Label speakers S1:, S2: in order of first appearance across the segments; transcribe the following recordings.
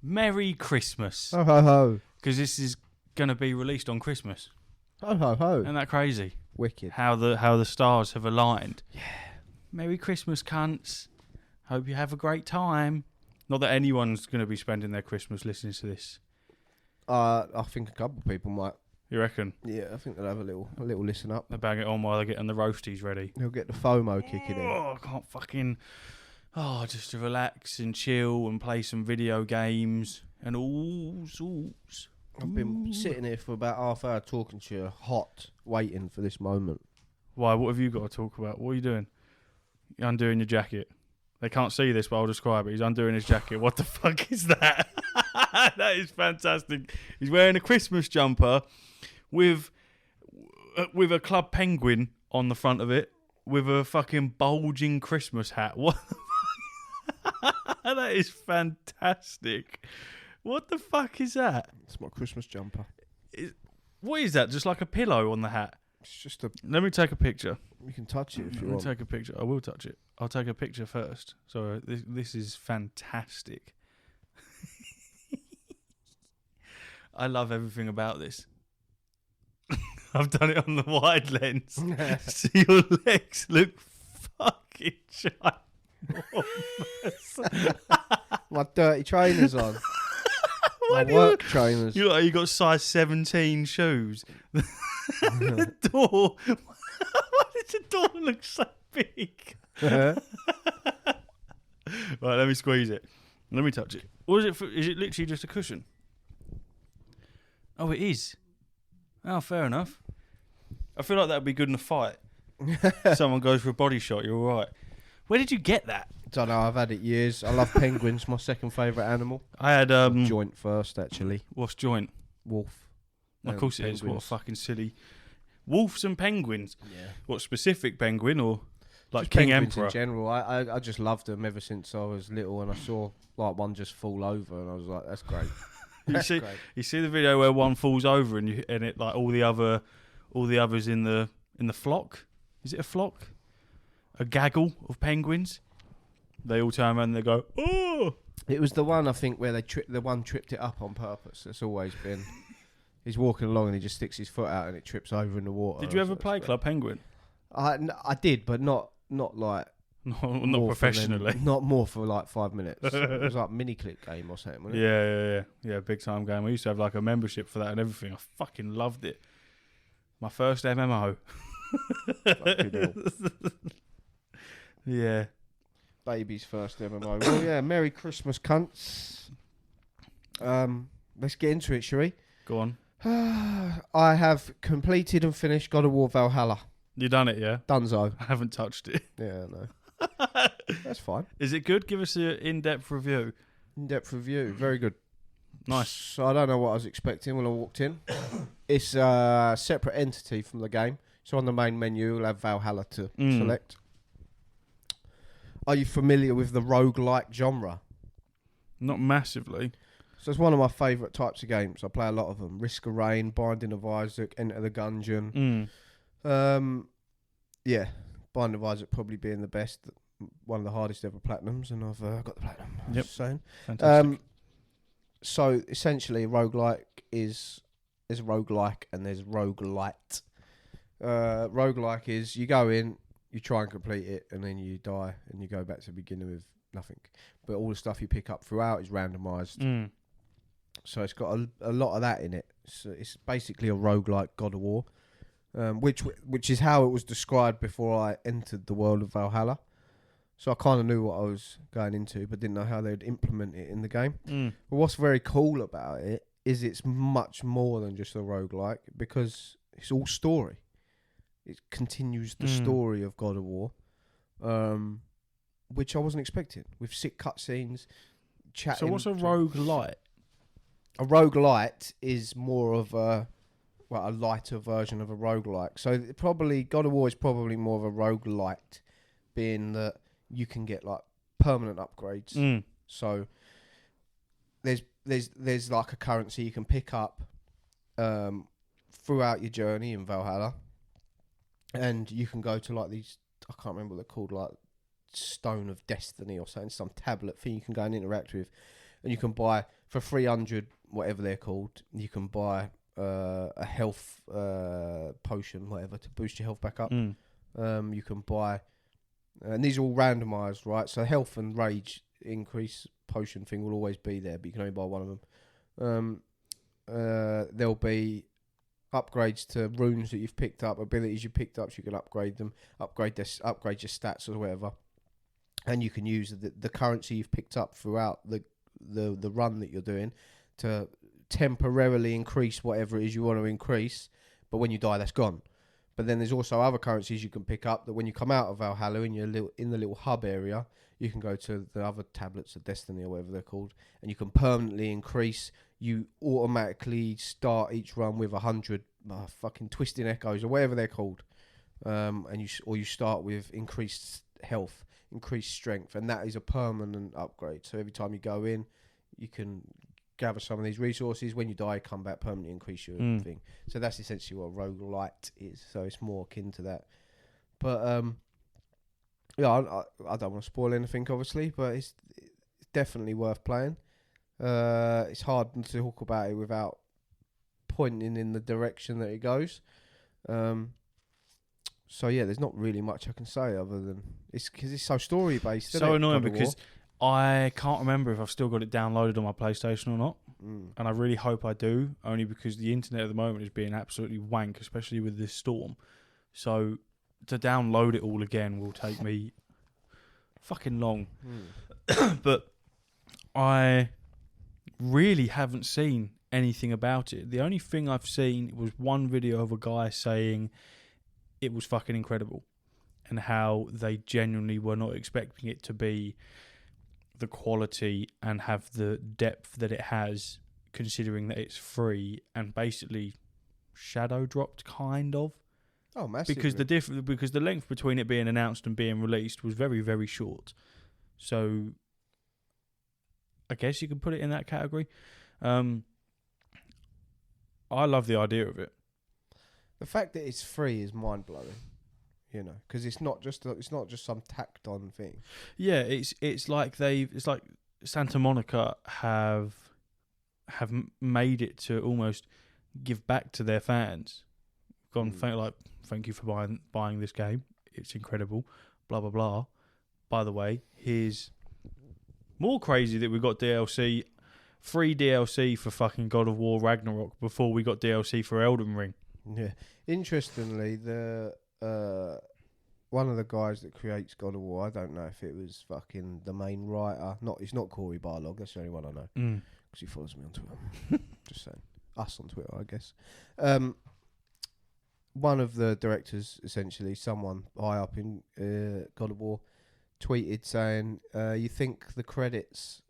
S1: Merry Christmas.
S2: Ho, ho, ho.
S1: Because this is going to be released on Christmas.
S2: Ho, ho, ho.
S1: Isn't that crazy?
S2: Wicked.
S1: How the stars have aligned. Yeah. Merry Christmas, cunts. Hope you have a great time. Not that anyone's going to be spending their Christmas listening to this.
S2: I think a couple of people might.
S1: You reckon?
S2: Yeah, I think they'll have a little listen up.
S1: They bang it on while they're getting the roasties ready.
S2: They'll get the FOMO kicking in.
S1: Oh, I can't fucking... Oh, just to relax and chill and play some video games and all sorts.
S2: I've been sitting here for about half hour talking to you, hot, waiting for this moment.
S1: Why? What have you got to talk about? What are you doing? You're undoing your jacket. They can't see this, but I'll describe it. He's undoing his jacket. What the fuck is that? That is fantastic. He's wearing a Christmas jumper with a club penguin on the front of it with a fucking bulging Christmas hat. What the fuck? That is fantastic. What the fuck is that?
S2: It's my Christmas jumper.
S1: What is that? Just like a pillow on the hat?
S2: It's just a...
S1: Let me take a picture.
S2: You can touch it if you
S1: Let
S2: want.
S1: me take a picture. I will touch it. I'll take a picture first. So this is fantastic. I love everything about this. I've done it on the wide lens. So your legs look fucking ginormous.
S2: My dirty trainers on. My work trainers.
S1: You look like you got size 17 shoes. The door. Why did the door look so big? Right, let me squeeze it. Let me touch it. What is it for? Is it literally just a cushion? Oh, it is. Oh, fair enough. I feel like that would be good in a fight. Someone goes for a body shot, you're all right. Where did you get that?
S2: Don't know, I've had it years. I love penguins, my second favourite animal.
S1: I had...
S2: joint first, actually.
S1: What's joint?
S2: Wolf.
S1: Of course it is. What a fucking silly... Wolves and penguins?
S2: Yeah.
S1: What, specific penguin or like
S2: just
S1: King
S2: penguins
S1: Emperor?
S2: in general. I just loved them ever since I was little, and I saw like one just fall over, and I was like, that's great.
S1: You see the video where one falls over and it like all the others in the flock? Is it a flock? A gaggle of penguins? They all turn around and they go, oh!
S2: It was the one, I think, where the one tripped it up on purpose. It's always been... He's walking along and he just sticks his foot out and it trips over in the water.
S1: Did you ever play Club Penguin?
S2: I did, but not like...
S1: not professionally.
S2: Not more for like 5 minutes. It was like a mini-click game or something, wasn't
S1: it? Yeah, big time game. We used to have like a membership for that and everything. I fucking loved it. My first MMO.
S2: Fucking hell.
S1: Yeah.
S2: Baby's first MMO. Well, yeah, Merry Christmas, cunts. Let's get into it, shall we?
S1: Go on.
S2: I have completed and finished God of War Valhalla.
S1: You done it, yeah?
S2: Dunzo.
S1: I haven't touched it.
S2: Yeah, no. That's fine.
S1: Is it good? Give us an in-depth review.
S2: In-depth review. Very good.
S1: Nice.
S2: So I don't know what I was expecting when I walked in. It's a separate entity from the game. So on the main menu, you'll have Valhalla to select. Are you familiar with the roguelike genre?
S1: Not massively.
S2: So it's one of my favourite types of games. I play a lot of them. Risk of Rain, Binding of Isaac, Enter the Gungeon. Yeah, Binding of Isaac probably being the best. One of the hardest ever platinums, and I've got the platinum.
S1: Yep.
S2: Just saying.
S1: Fantastic.
S2: So essentially, roguelike is there's roguelike and there's roguelite. Roguelike is you go in, you try and complete it, and then you die, and you go back to the beginning with nothing. But all the stuff you pick up throughout is randomised. So it's got a lot of that in it. So it's basically a roguelike God of War, which is how it was described before I entered the world of Valhalla. So I kind of knew what I was going into, but didn't know how they'd implement it in the game. But what's very cool about it is it's much more than just a roguelike because it's all story. It continues the story of God of War, which I wasn't expecting, with sick cutscenes, chatting.
S1: So what's a roguelite?
S2: A roguelite is more of a lighter version of a roguelike. So probably God of War is probably more of a roguelite, being that you can get like permanent upgrades. So there's like a currency you can pick up throughout your journey in Valhalla, and you can go to like these, I can't remember what they're called, like Stone of Destiny or something, some tablet thing you can go and interact with, and you can buy for 300, whatever they're called. You can buy a health potion, whatever, to boost your health back up. You can buy, and these are all randomised, right? So health and rage increase potion thing will always be there, but you can only buy one of them. There'll be upgrades to runes that you've picked up, abilities you picked up, so you can upgrade them, upgrade your stats or whatever. And you can use the currency you've picked up throughout the run that you're doing to temporarily increase whatever it is you want to increase, but when you die, that's gone. But then there's also other currencies you can pick up that when you come out of Valhalla in the little hub area, you can go to the other tablets of Destiny or whatever they're called, and you can permanently increase. You automatically start each run with 100 fucking twisting echoes or whatever they're called, and you start with increased health, increased strength, and that is a permanent upgrade. So every time you go in, you can gather some of these resources. When you die, come back, permanently increase your thing. So that's essentially what roguelite is. So it's more akin to that. But yeah, I don't want to spoil anything, obviously, but it's definitely worth playing. It's hard to talk about it without pointing in the direction that it goes. So yeah, there's not really much I can say other than it's because it's so story based.
S1: So annoying because I can't remember if I've still got it downloaded on my PlayStation or not, and I really hope I do. Only because the internet at the moment is being absolutely wank, especially with this storm. So to download it all again will take me fucking long. But I really haven't seen anything about it. The only thing I've seen was one video of a guy saying it was fucking incredible and how they genuinely were not expecting it to be the quality and have the depth that it has, considering that it's free and basically shadow dropped, kind of.
S2: Oh, massively.
S1: Because the length between it being announced and being released was very, very short. So I guess you could put it in that category. I love the idea of it.
S2: The fact that it's free is mind blowing, you know, because it's not just some tacked on thing.
S1: Yeah, it's like Santa Monica have made it to almost give back to their fans. Thank you for buying this game. It's incredible. Blah blah blah. By the way, here's more crazy that we got DLC, free DLC for fucking God of War Ragnarok before we got DLC for Elden Ring.
S2: Yeah. Interestingly, the one of the guys that creates God of War, I don't know if it was fucking the main writer. It's not Corey Barlog. That's the only one I know because he follows me on Twitter. Just saying, us on Twitter, I guess. One of the directors, essentially, someone high up in God of War, tweeted saying, "You think the credits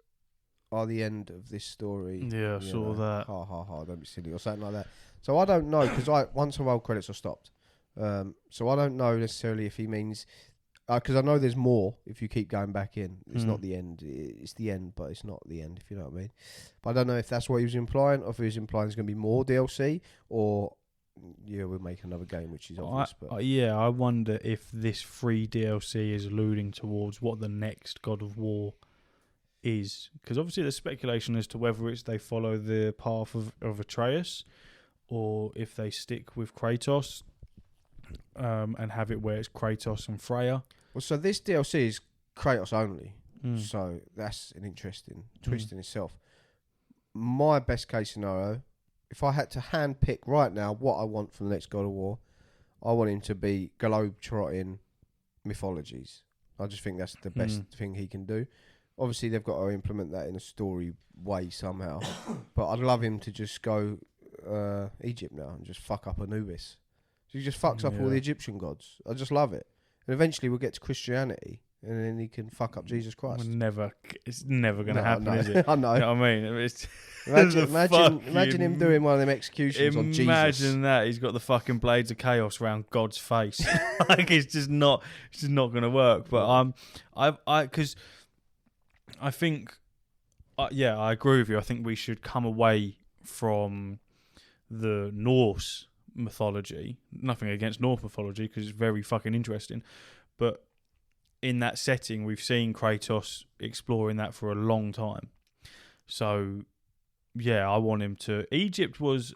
S2: are the end of this story?"
S1: Yeah, I saw that.
S2: Ha ha ha! Don't be silly or something like that. So I don't know because once the roll credits are stopped. So I don't know necessarily if he means because I know there's more if you keep going back in. It's not the end. It's the end, but it's not the end. If you know what I mean. But I don't know if that's what he was implying, or if he was implying there's going to be more DLC, or we'll make another game, which is obvious.
S1: I wonder if this free DLC is alluding towards what the next God of War is, because obviously there's speculation as to whether it's they follow the path of Atreus, or if they stick with Kratos and have it where it's Kratos and Freya. Well,
S2: so this DLC is Kratos only, so that's an interesting twist in itself. My best case scenario, if I had to hand pick right now what I want from the next God of War, I want him to be globe-trotting mythologies. I just think that's the best thing he can do. Obviously, they've got to implement that in a story way somehow. But I'd love him to just go Egypt now and just fuck up Anubis. So he just fucks up all the Egyptian gods. I just love it. And eventually we'll get to Christianity, and then he can fuck up Jesus Christ.
S1: It's never going to happen, is it?
S2: I know.
S1: You know what I mean?
S2: Imagine him doing one of them executions on Jesus.
S1: Imagine that. He's got the fucking blades of chaos around God's face. Like, it's just not going to work. But because I think, I agree with you. I think we should come away from the Norse mythology. Nothing against Norse mythology, because it's very fucking interesting. But in that setting, we've seen Kratos exploring that for a long time. So, yeah, I want him to. Egypt was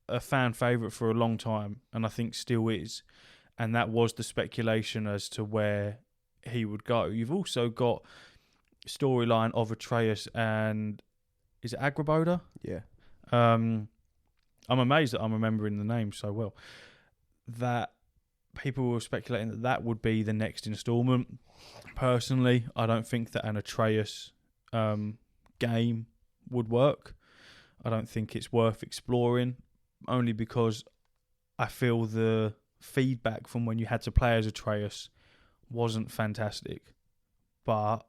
S1: a fan favourite for a long time, and I think still is. And that was the speculation as to where he would go. You've also got storyline of Atreus and is it Agraboda?
S2: Yeah.
S1: I'm amazed that I'm remembering the name so well. That people were speculating that that would be the next instalment. Personally, I don't think that an Atreus game would work. I don't think it's worth exploring, only because I feel the feedback from when you had to play as Atreus wasn't fantastic. But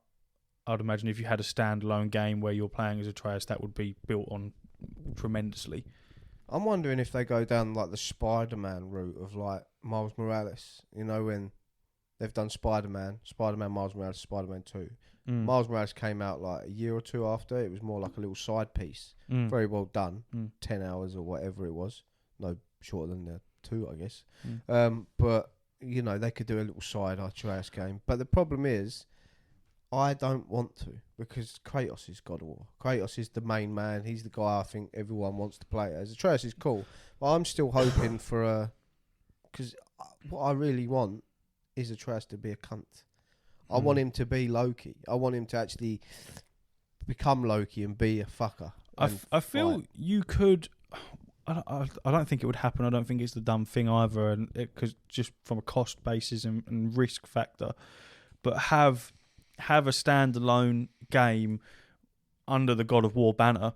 S1: I'd imagine if you had a standalone game where you're playing as Atreus, that would be built on tremendously.
S2: I'm wondering if they go down like the Spider-Man route of like Miles Morales. You know, when they've done Spider-Man, Miles Morales, Spider-Man 2. Miles Morales came out like a year or two after. It was more like a little side piece. Very well done. 10 hours or whatever it was. No shorter than the 2, I guess. But, you know, they could do a little side Atreus game. But the problem is, I don't want to, because Kratos is God of War. Kratos is the main man. He's the guy I think everyone wants to play as. Atreus is cool, but I'm still hoping for a... Because what I really want is Atreus to be a cunt. I want him to be Loki. I want him to actually become Loki and be a fucker.
S1: I feel you could... I don't think it would happen. I don't think it's the dumb thing either, and because just from a cost basis and risk factor. But have a standalone game under the God of War banner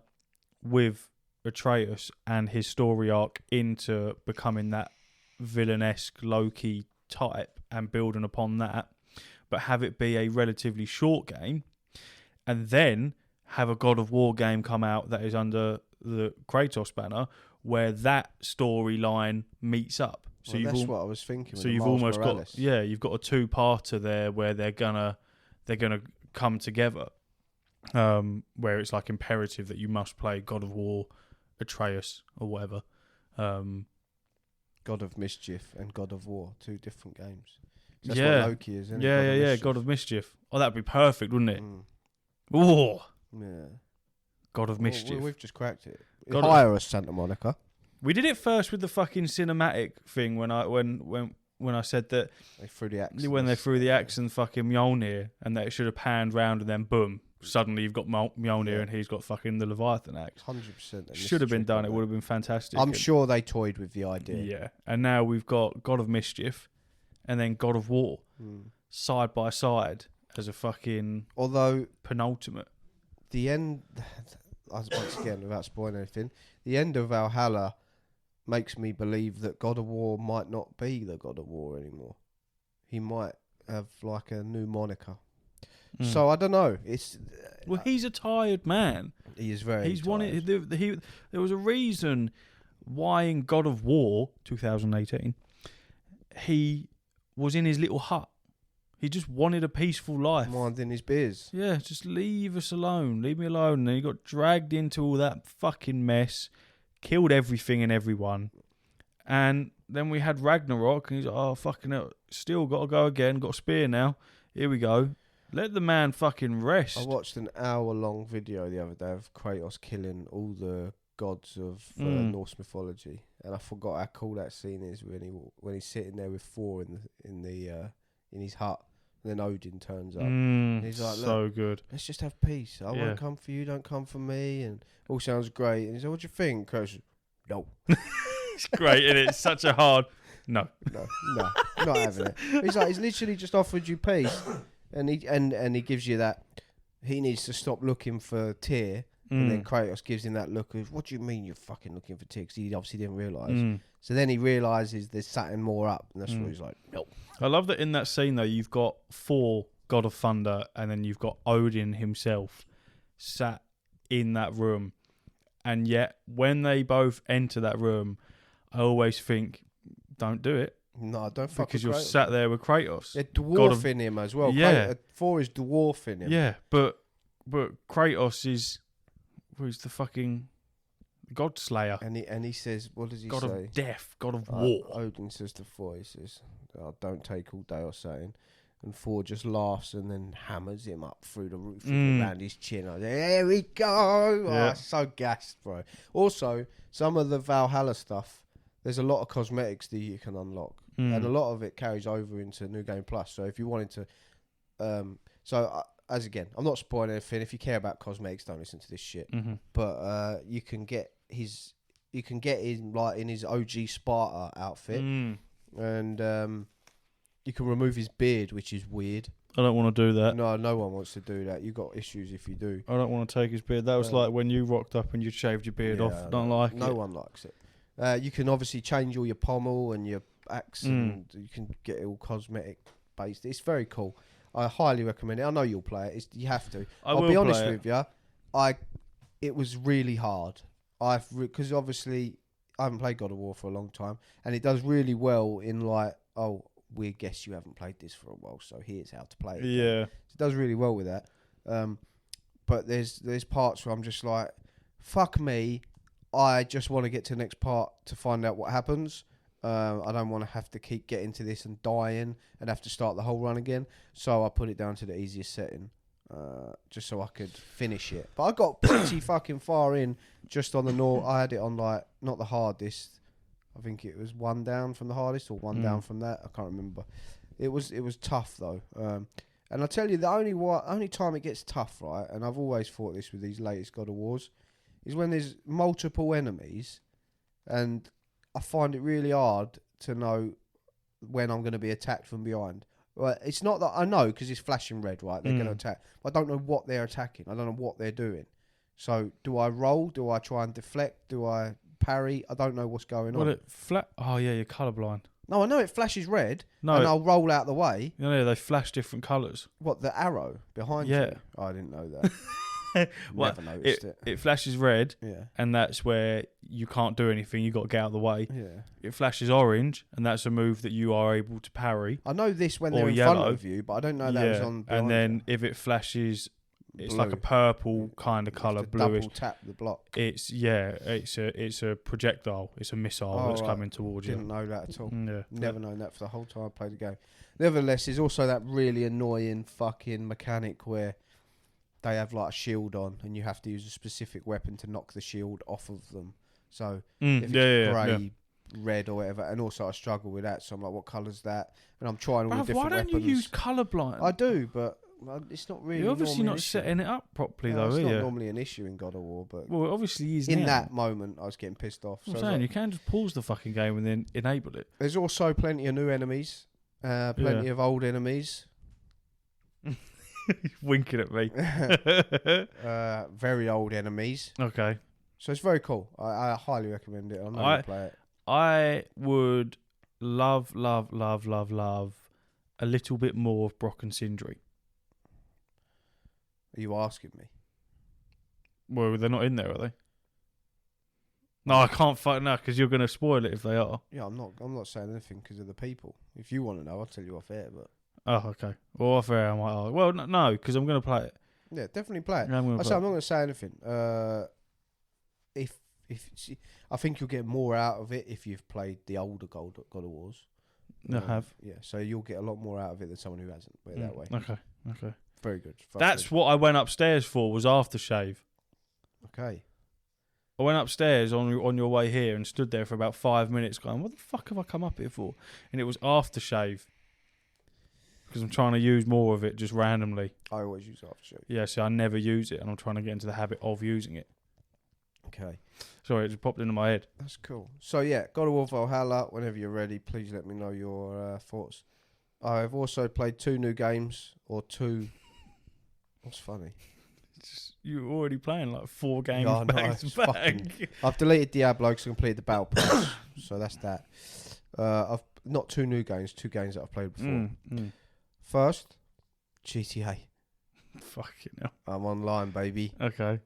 S1: with Atreus and his story arc into becoming that villainesque Loki type and building upon that, but have it be a relatively short game, and then have a God of War game come out that is under the Kratos banner where that storyline meets up. So
S2: that's what I was thinking.
S1: So you've almost got you've got a two-parter there where they're gonna come together, where it's like imperative that you must play God of War, Atreus or whatever.
S2: God of Mischief and God of War, 2 different games. That's
S1: what
S2: Loki is, isn't
S1: it? Yeah. God of Mischief. Oh, that'd be perfect, wouldn't it? Oh,
S2: yeah.
S1: God of Mischief.
S2: We've just cracked it. Hire us, Santa Monica.
S1: We did it first with the fucking cinematic thing when I said that
S2: they threw the axe.
S1: When they threw the axe and fucking Mjolnir, and that it should have panned round and then boom, suddenly you've got Mjolnir and he's got fucking the Leviathan axe.
S2: 100%.
S1: Should have been done. It would have been fantastic.
S2: I'm sure they toyed with the idea.
S1: Yeah, and now we've got God of Mischief, and then God of War side by side as a fucking penultimate.
S2: The end. Once again, without spoiling anything, the end of Valhalla makes me believe that God of War might not be the God of War anymore. He might have like a new moniker. So I don't know.
S1: He's a tired man.
S2: He is very.
S1: He's tired. There was a reason why in God of War 2018 he was in his little hut. He just wanted a peaceful life.
S2: Minding his biz.
S1: Yeah, just leave us alone. Leave me alone. And then he got dragged into all that fucking mess. Killed everything and everyone. And then we had Ragnarok. And he's like, oh, fucking hell. Still got to go again. Got a spear now. Here we go. Let the man fucking rest.
S2: I watched an hour-long video the other day of Kratos killing all the gods of Norse mythology. And I forgot how cool that scene is when he's sitting there with Thor in his hut, and then Odin turns up. And he's like,
S1: so good.
S2: Let's just have peace. I won't come for you, don't come for me, and all sounds great. And he's like, what do you think? Kratos, no.
S1: It's great, and it's such a hard no,
S2: not having it. He's literally just offered you peace, and he gives you that. He needs to stop looking for Tyr. And then Kratos gives him that look of, what do you mean you're fucking looking for Tyr? Because he obviously didn't realise. So then he realises there's something more up, and that's what he's like, no.
S1: I love that in that scene, though, you've got Thor, God of Thunder, and then you've got Odin himself sat in that room. And yet, when they both enter that room, I always think, don't do it.
S2: No, don't fuck
S1: because you're sat there with Kratos.
S2: They're dwarfing him as well.
S1: Yeah.
S2: Thor is dwarfing him.
S1: Yeah, but Kratos is... Who's the fucking God Slayer?
S2: And he says, what does he
S1: God
S2: say?
S1: God of death, God of war.
S2: Odin says to Thor, he says, oh, don't take all day or something. and Thor just laughs and then hammers him up through the roof around his chin. I was like, there we go.
S1: Yeah.
S2: Oh, so gassed, bro. Also, some of the Valhalla stuff, there's a lot of cosmetics that you can unlock, and a lot of it carries over into New Game Plus. So if you wanted to, as again, I'm not spoiling anything. If you care about cosmetics, don't listen to this shit. But you can get in like in his OG Sparta outfit, and you can remove his beard, which is weird.
S1: I don't want to do that.
S2: No one wants to do that. You got issues if you do.
S1: I don't want to take his beard. That was like when you rocked up and you shaved your beard off. Don't like it.
S2: No one likes it. You can obviously change all your pommel and your axe, and you can get it all cosmetic based. It's very cool. I highly recommend it. I know you'll play it. You have to. I'll be honest with you. It was really hard. Because obviously I haven't played God of War for a long time, and it does really well in like, oh, we guess you haven't played this for a while, so here's how to play it.
S1: Yeah,
S2: so it does really well with that. But there's parts where I'm just like, fuck me, I just want to get to the next part to find out what happens. I don't want to have to keep getting to this and dying and have to start the whole run again. So I put it down to the easiest setting, just so I could finish it. But I got pretty fucking far in just on the I had it on like not the hardest. I think it was one down from the hardest or one down from that. I can't remember. It was tough though. And I tell you, the only time it gets tough, right? And I've always thought this with these latest God of Wars, is when there's multiple enemies, and I find it really hard to know when I'm going to be attacked from behind. Right? It's not that I know because it's flashing red, right? They're going to attack. But I don't know what they're attacking. I don't know what they're doing. So do I roll? Do I try and deflect? Do I parry? I don't know what's going on.
S1: Oh yeah, you're colourblind.
S2: No, I know it flashes red,
S1: No,
S2: and I'll roll out the way.
S1: You know they flash different colours.
S2: What, the arrow behind you? Oh, I didn't know that. Never noticed it.
S1: It flashes red,
S2: Yeah.
S1: and that's where you can't do anything. You got to get out of the way.
S2: Yeah.
S1: It flashes orange, and that's a move that you are able to parry.
S2: I know this when
S1: Or
S2: they're in
S1: yellow.
S2: front of you, but I don't know that was on behind
S1: And then
S2: you.
S1: if it flashes, it's
S2: Blue.
S1: like a purple kind of
S2: You have
S1: colour,
S2: to
S1: bluish.
S2: double tap the block.
S1: It's a projectile. It's a missile that's coming towards
S2: Didn't
S1: you.
S2: know that at all.
S1: Yeah.
S2: Never known that for the whole time I played the game. Nevertheless, there's also that really annoying fucking mechanic where they have like a shield on, and you have to use a specific weapon to knock the shield off of them. So if it's grey, red, or whatever, and also I struggle with that. So I'm like, what colour's that? And I'm trying all the different weapons.
S1: Why don't you use colourblind?
S2: I do, but it's not really.
S1: You're obviously
S2: normally
S1: not
S2: an issue.
S1: setting it up properly,
S2: No,
S1: though,
S2: it's
S1: are
S2: not
S1: you?
S2: normally an issue in God of War, but
S1: Well, it obviously is
S2: in
S1: now.
S2: that moment, I was getting pissed off.
S1: I'm
S2: So
S1: saying you can just pause the fucking game and then enable it.
S2: there's also plenty of new enemies, plenty of old enemies.
S1: Winking at me.
S2: Very old enemies.
S1: Okay.
S2: So it's very cool. I highly recommend it. I know you'll play it.
S1: I would love a little bit more of Brock and Sindri.
S2: Are you asking me?
S1: Well, they're not in there, are they? No, I can't fight now because you're going to spoil it if they are.
S2: Yeah, I'm not saying anything because of the people. If you want to know, I'll tell you off air. But
S1: Oh, okay. Well, off air, I might ask. Well, no, because I'm going to play it.
S2: yeah, definitely play it.
S1: Yeah, I'm
S2: I'm not going to say anything. I think you'll get more out of it if you've played the older God of Wars.
S1: I have.
S2: Yeah, so you'll get a lot more out of it than someone who hasn't. Put it that way.
S1: Okay.
S2: Very good.
S1: That's what I went upstairs for, was aftershave.
S2: Okay.
S1: I went upstairs on your way here and stood there for about 5 minutes going, what the fuck have I come up here for? And it was aftershave. Because I'm trying to use more of it just randomly.
S2: I always use aftershave.
S1: Yeah, so I never use it, and I'm trying to get into the habit of using it.
S2: Okay.
S1: Sorry, it just popped into my head.
S2: That's cool. So yeah, God of War Valhalla, whenever you're ready, please let me know your thoughts. I've also played 2 new games, or 2... What's funny?
S1: You're already playing like 4 games
S2: Oh, no,
S1: back to back.
S2: I've deleted Diablo because I completed the battle pass. So that's that. I've not 2 new games, 2 games that I've played before. First, GTA.
S1: Fucking hell.
S2: I'm online, baby.
S1: Okay.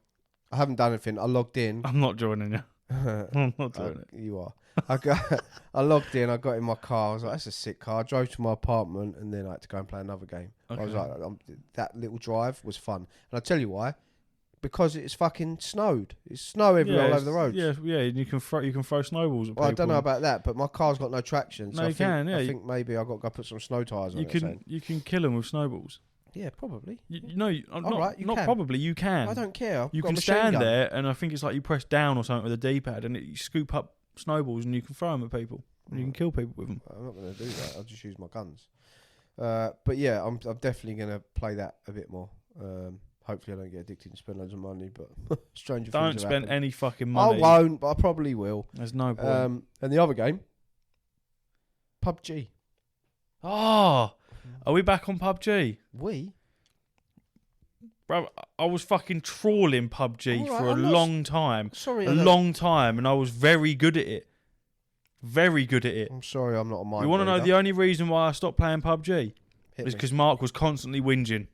S2: I haven't done anything. I logged in.
S1: I'm not joining you. I'm not doing it.
S2: You are. I logged in. I got in my car. I was like, "That's a sick car." I drove to my apartment, and then I had to go and play another game.
S1: Okay.
S2: I was like, that little drive was fun. And I tell you why. because it's fucking snowed. It's snow everywhere all over the roads.
S1: Yeah. And you can throw snowballs at people.
S2: Well, I don't know about that, but my car's got no traction. So
S1: No, you can. Yeah,
S2: I think maybe I got to go put some snow tyres on it.
S1: You can kill them with snowballs.
S2: Yeah, probably.
S1: Not probably. You can.
S2: I don't care.
S1: You can stand there, and I think it's like you press down or something with a D-pad, and you scoop up snowballs, and you can throw them at people, and you can kill people with them.
S2: I'm not going to do that. I'll just use my guns. But yeah, I'm definitely going to play that a bit more. Hopefully, I don't get addicted and spend loads of money. But stranger things
S1: Don't spend
S2: happen.
S1: any fucking money.
S2: I won't, but I probably will.
S1: There's no point.
S2: And the other game, PUBG.
S1: Are we back on PUBG? Bro, I was fucking trawling PUBG for a long time. Long time, and I was very good at it. Very good at it.
S2: I'm sorry, I'm not a mind.
S1: You want to know the only reason why I stopped playing PUBG?
S2: Is
S1: because Mark was constantly whinging.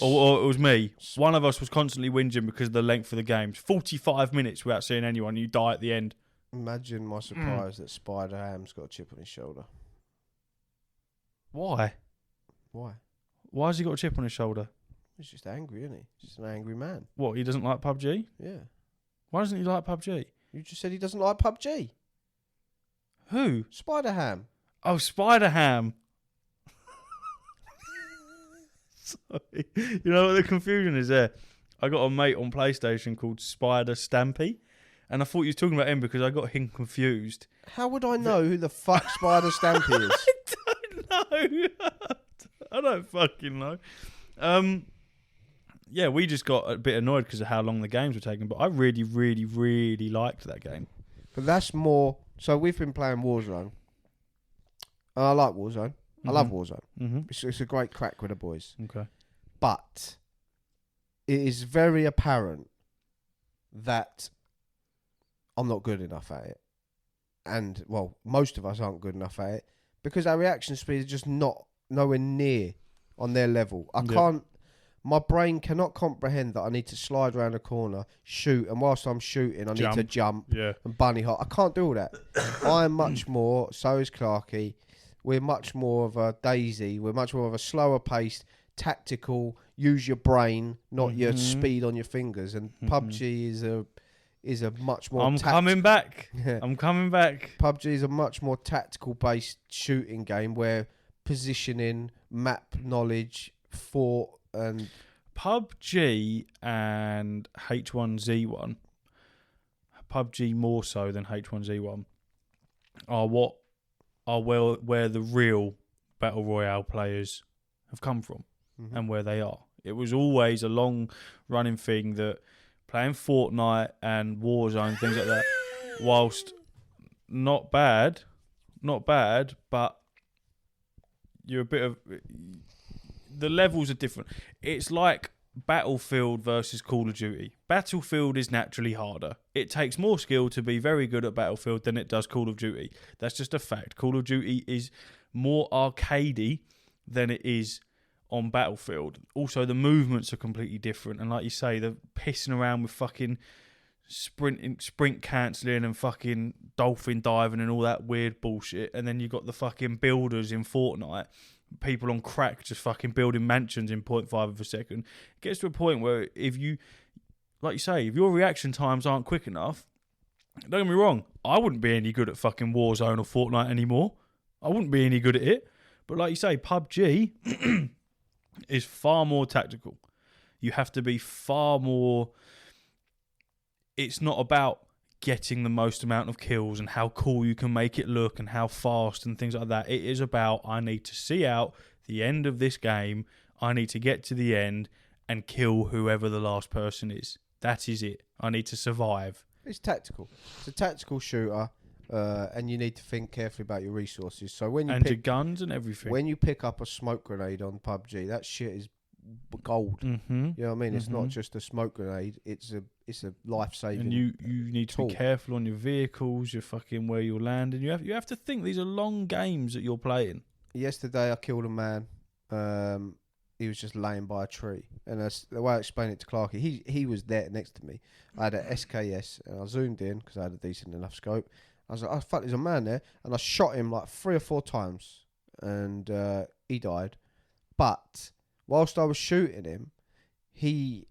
S1: Or it was me. One of us was constantly whinging because of the length of the games. 45 minutes without seeing anyone, you die at the end.
S2: Imagine my surprise that Spider Ham's got a chip on his shoulder.
S1: Why?
S2: Why?
S1: Why has he got a chip on his shoulder?
S2: He's just angry, isn't he? He's just an angry man.
S1: What, he doesn't like PUBG?
S2: Yeah.
S1: Why doesn't he like PUBG?
S2: You just said he doesn't like PUBG.
S1: Who?
S2: Spider Ham.
S1: Oh, Spider Ham. Sorry. You know what the confusion is there? I got a mate on PlayStation called Spider Stampy, and I thought you were talking about him because I got him confused.
S2: How would I know who the fuck Spider Stampy is?
S1: I don't know. I don't fucking know. Yeah, we just got a bit annoyed because of how long the games were taking, but I really, really, really liked that game.
S2: But that's more... So we've been playing Warzone. And I like Warzone. I love Warzone.
S1: Mm-hmm.
S2: It's a great crack with the boys.
S1: Okay.
S2: But it is very apparent that I'm not good enough at it. And, well, most of us aren't good enough at it because our reaction speed is just nowhere near on their level. I can't... My brain cannot comprehend that I need to slide around a corner, shoot, and whilst I'm shooting, I need to jump and bunny hop. I can't do all that. I'm much more, so is Clarky. We're much more of a Daisy. We're much more of a slower paced, tactical, use your brain, not your speed on your fingers. And PUBG is a much more...
S1: coming back. I'm coming back.
S2: PUBG is a much more tactical based shooting game where positioning, map knowledge, fort, and
S1: PUBG and H1Z1, PUBG more so than H1Z1, are where the real battle royale players have come from and where they are. It was always a long running thing that playing Fortnite and Warzone, things like that, whilst not bad, but you're a bit of... The levels are different. It's like Battlefield versus Call of Duty. Battlefield is naturally harder. It takes more skill to be very good at Battlefield than it does Call of Duty. That's just a fact. Call of Duty is more arcadey than it is on Battlefield. Also, the movements are completely different. And like you say, they're pissing around with fucking sprint cancelling and fucking dolphin diving and all that weird bullshit. And then you got the fucking builders in Fortnite. People on crack just fucking building mansions in 0.5 of a second. It gets to a point where if you, like you say, if your reaction times aren't quick enough, don't get me wrong, I wouldn't be any good at fucking Warzone or Fortnite anymore. I wouldn't be any good at it. But like you say, PUBG is far more tactical. You have to be far more... It's not about getting the most amount of kills and how cool you can make it look and how fast and things like that. It is about, I need to see out the end of this game. I need to get to the end and kill whoever the last person is. That is it. I need to survive.
S2: It's tactical. It's a tactical shooter, and you need to think carefully about your resources. So when you
S1: your guns and everything.
S2: When you pick up a smoke grenade on PUBG, that shit is gold. You know what I mean? It's not just a smoke grenade. It's a life-saving.
S1: And you need to be careful on your vehicles, your fucking where you're landing. You have to think these are long games that you're playing.
S2: Yesterday I killed a man. He was just laying by a tree, and that's the way I explained it to Clarky. He was there next to me. I had a SKS, and I zoomed in because I had a decent enough scope. I was like, "Oh fuck, there's a man there," and I shot him like 3 or 4 times, and he died. But whilst I was shooting him, he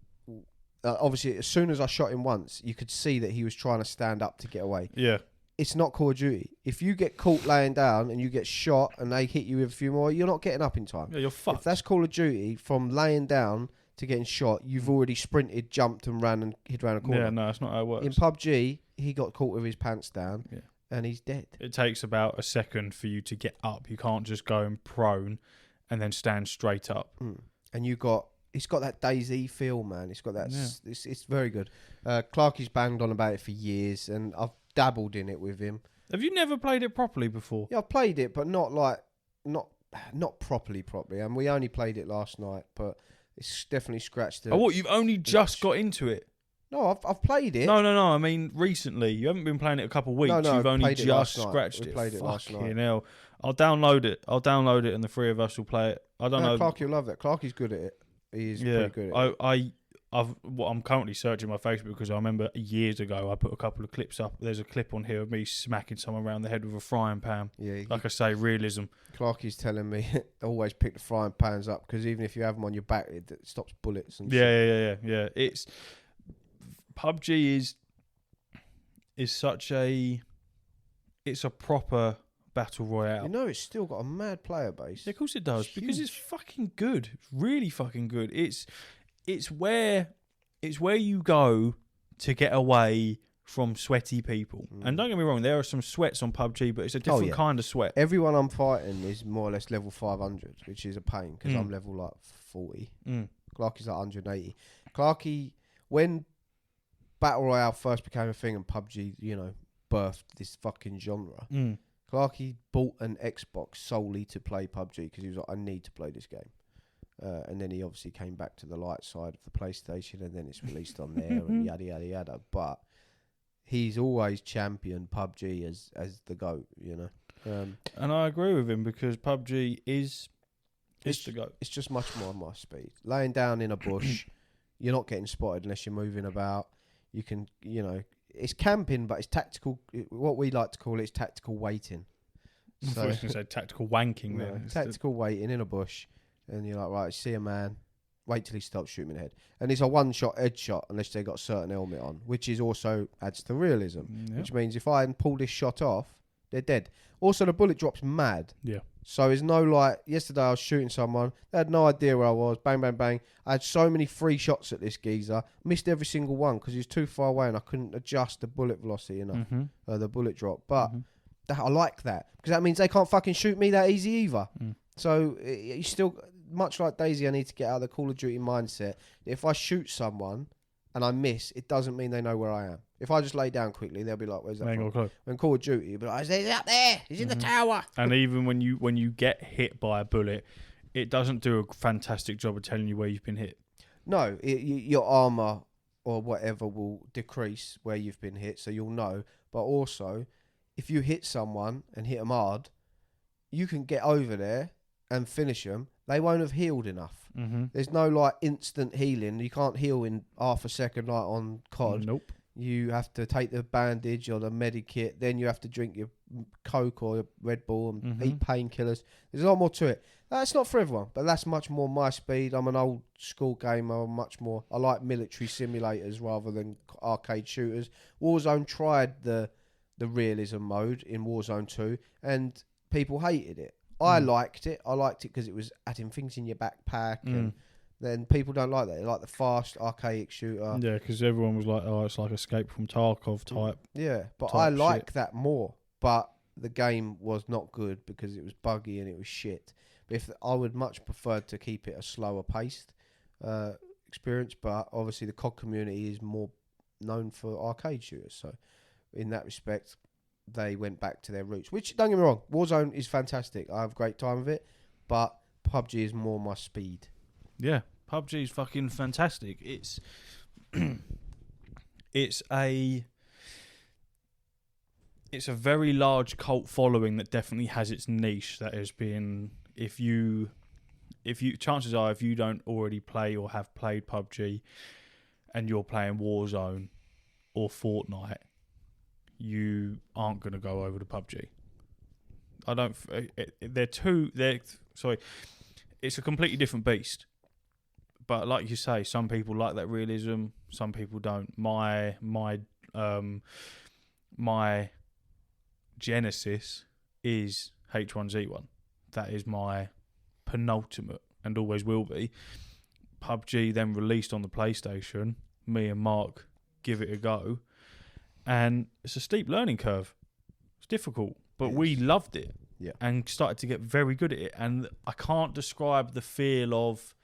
S2: obviously, as soon as I shot him once, you could see that he was trying to stand up to get away.
S1: Yeah.
S2: It's not Call of Duty. If you get caught laying down and you get shot and they hit you with a few more, you're not getting up in time.
S1: Yeah, you're fucked.
S2: If that's Call of Duty, from laying down to getting shot, you've already sprinted, jumped and ran and hid around a corner.
S1: Yeah, no, that's not how it works.
S2: In PUBG, he got caught with his pants down and he's dead.
S1: It takes about a second for you to get up. You can't just go in prone and then stand straight up.
S2: And it's got that DayZ feel, man. It's got that. Yeah. It's very good. Clarky's banged on about it for years, and I've dabbled in it with him.
S1: Have you never played it properly before?
S2: Yeah, I've played it, but not properly. And we only played it last night, but it's definitely scratched it.
S1: Oh, what? You've only just got into it?
S2: No, I've played it.
S1: No. I mean, recently. You haven't been playing it a couple of weeks.
S2: No,
S1: You've only just scratched
S2: it.
S1: We
S2: played it last night.
S1: Hell. I'll download it. And the three of us will play it. I don't know.
S2: Clarky will love that. Clarky's good at it. He's pretty good at it.
S1: I'm currently searching my Facebook because I remember years ago I put a couple of clips up. There's a clip on here of me smacking someone around the head with a frying pan. Yeah, like I say, realism.
S2: Clarky's telling me always pick the frying pans up because even if you have them on your back, it stops bullets and
S1: shit. Yeah. It's PUBG is such a proper battle royale.
S2: You know, it's still got a mad player base.
S1: Yeah, of course it does, because it's fucking good. It's really fucking good. It's where you go to get away from sweaty people. And don't get me wrong, there are some sweats on PUBG, but it's a different kind of sweat.
S2: Everyone I'm fighting is more or less level 500, which is a pain because I'm level like 40. Clarky's like 180. Clarky, when Battle Royale first became a thing and PUBG, birthed this fucking genre, Clarky bought an Xbox solely to play PUBG because he was like, I need to play this game. And then he obviously came back to the light side of the PlayStation and then it's released on there and yada, yada, yada. But he's always championed PUBG as the GOAT,
S1: and I agree with him because PUBG is the GOAT.
S2: It's just much more on my speed. Laying down in a bush, you're not getting spotted unless you're moving about. You can, it's camping, but it's tactical. What we like to call it is tactical waiting.
S1: So, I was going to say tactical wanking there.
S2: Tactical waiting in a bush. And you're like, right, see a man, wait till he stops shooting in the head. And it's a one-shot headshot unless they got a certain helmet on, which is also adds to realism. Which means if I pull this shot off, they're dead. Also, the bullet drop's mad.
S1: Yeah.
S2: So it's no like, yesterday I was shooting someone, they had no idea where I was, bang, bang, bang. I had so many free shots at this geezer, missed every single one because he was too far away and I couldn't adjust the bullet velocity enough, the bullet drop. But I like that because that means they can't fucking shoot me that easy either. So you still, much like DayZ, I need to get out of the Call of Duty mindset. If I shoot someone and I miss, it doesn't mean they know where I am. If I just lay down quickly, they'll be like, "Where's that from?" When Call of Duty, you'll be like, "He's up there. He's in the tower."
S1: And even when you get hit by a bullet, it doesn't do a fantastic job of telling you where you've been hit.
S2: No, your armor or whatever will decrease where you've been hit, so you'll know. But also, if you hit someone and hit them hard, you can get over there and finish them. They won't have healed enough. There's no like instant healing. You can't heal in half a second like on COD.
S1: Nope.
S2: You have to take the bandage or the medikit. Then you have to drink your Coke or your Red Bull and eat painkillers. There's a lot more to it. That's not for everyone, but that's much more my speed. I'm an old school gamer. I like military simulators rather than arcade shooters. Warzone tried the realism mode in Warzone 2 and people hated it. I liked it. I liked it because it was adding things in your backpack and then people don't like that. They like the fast, archaic shooter.
S1: Yeah, because everyone was like, oh, it's like Escape from Tarkov type.
S2: Yeah, but I like that more. But the game was not good because it was buggy and it was shit. But I would much prefer to keep it a slower paced experience. But obviously the COD community is more known for arcade shooters. So in that respect, they went back to their roots. Which, don't get me wrong, Warzone is fantastic. I have a great time with it. But PUBG is more my speed.
S1: Yeah, PUBG is fucking fantastic. It's a very large cult following that definitely has its niche. That has been, if you chances are if you don't already play or have played PUBG and you're playing Warzone or Fortnite, you aren't going to go over to PUBG. It's a completely different beast. but like you say, some people like that realism, some people don't. My genesis is H1Z1. That is my penultimate and always will be. PUBG then released on the PlayStation. Me and Mark give it a go, and it's a steep learning curve. It's difficult, but we loved it, and started to get very good at it. And I can't describe the feel of,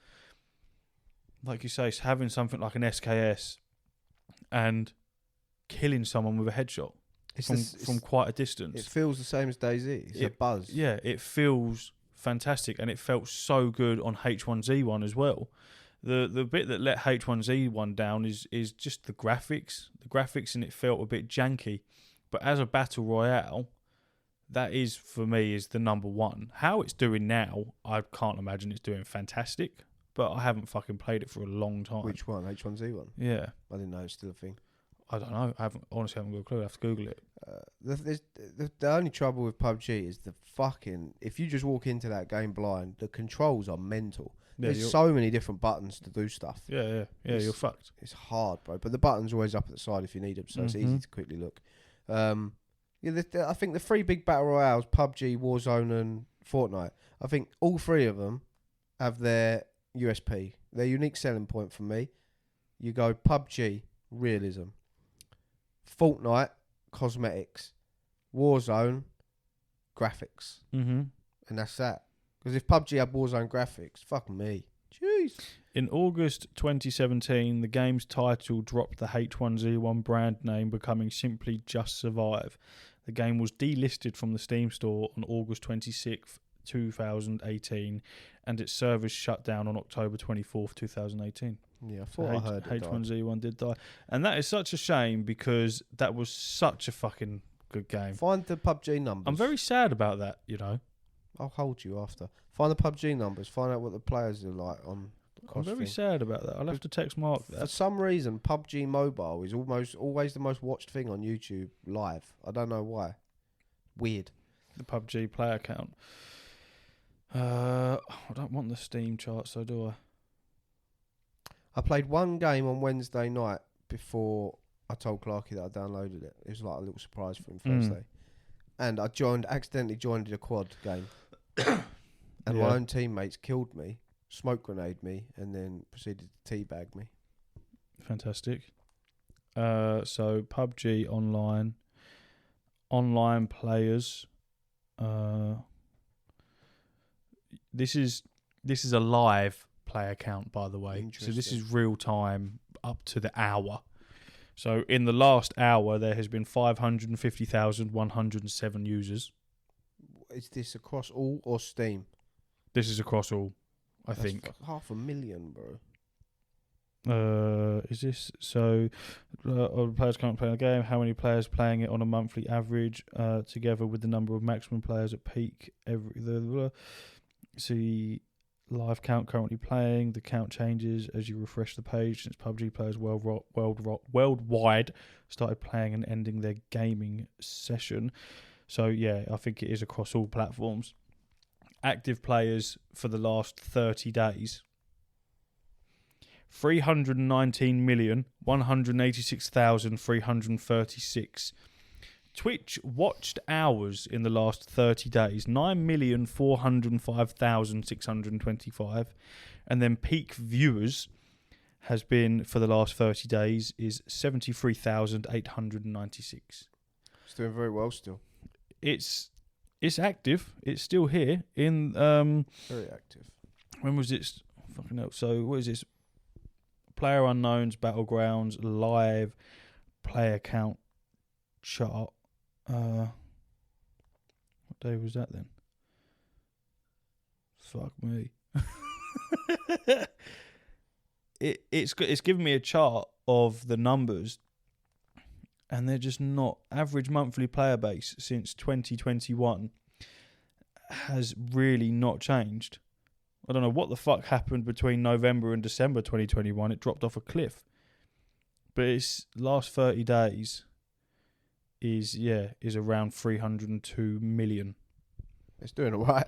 S1: like you say, having something like an SKS and killing someone with a headshot from quite a distance.
S2: It feels the same as DayZ. It's a buzz.
S1: Yeah, it feels fantastic, and it felt so good on H1Z1 as well. The bit that let H1Z1 down is just the graphics. The graphics in it felt a bit janky. But as a battle royale, that is, for me, is the number one. How it's doing now, I can't imagine it's doing fantastic. But I haven't fucking played it for a long time.
S2: Which one? H1Z1?
S1: Yeah.
S2: I didn't know it's still a thing.
S1: I don't know. I honestly haven't got a clue. I have to Google it.
S2: The only trouble with PUBG is the fucking... If you just walk into that game blind, the controls are mental.
S1: Yeah,
S2: there's so many different buttons to do stuff.
S1: Yeah, you're fucked.
S2: It's hard, bro. But the button's always up at the side if you need them, so it's easy to quickly look. I think the three big battle royales, PUBG, Warzone and Fortnite, I think all three of them have their USP, their unique selling point for me. You go PUBG, realism. Fortnite, cosmetics. Warzone, graphics.
S1: Mm-hmm.
S2: And that's that. Because if PUBG had Warzone graphics, fuck me. Jeez.
S1: In August 2017, the game's title dropped the H1Z1 brand name, becoming simply Just Survive. The game was delisted from the Steam store on August 26th, 2018, and its servers shut down on October 24th, 2018.
S2: Yeah, I thought I heard it
S1: H1Z1 did die. And that is such a shame because that was such a fucking good game.
S2: Find the PUBG numbers.
S1: I'm very sad about that, you know.
S2: I'll hold you after. Find the PUBG numbers. Find out what the players are like on the
S1: I'm very sad about that. I'll have to text Mark that.
S2: For some reason, PUBG Mobile is always the most watched thing on YouTube live. I don't know why. Weird.
S1: The PUBG player count. I don't want the Steam charts, though, do I?
S2: I played one game on Wednesday night before I told Clarky that I downloaded it. It was like a little surprise for him Thursday. And I accidentally joined a quad game. And my own teammates killed me, smoke grenade me, and then proceeded to teabag me.
S1: Fantastic. So PUBG online players. This is a live player count, by the way. So this is real time up to the hour. So in the last hour, there has been 550,107 users.
S2: Is this across all or Steam?
S1: This is across all, I think.
S2: 500,000, bro.
S1: Is this so? All the players can't play the game. How many players playing it on a monthly average? Together with the number of maximum players at peak. See live count currently playing. The count changes as you refresh the page since PUBG players worldwide started playing and ending their gaming session. So yeah, I think it is across all platforms. Active players for the last 30 days. 319,186,336. Twitch watched hours in the last 30 days, 9,405,625. And then peak viewers has been, for the last 30 days, is 73,896.
S2: It's doing very well still.
S1: It's active. It's still here. In
S2: very active.
S1: When was it? Fucking hell. So what is this? Player Unknowns, Battlegrounds, live player count chart. What day was that then? Fuck me. It's given me a chart of the numbers, and they're just not. Average monthly player base since 2021 has really not changed. I don't know what the fuck happened between November and December 2021. It dropped off a cliff. But its last 30 days is around 302 million.
S2: It's doing all right.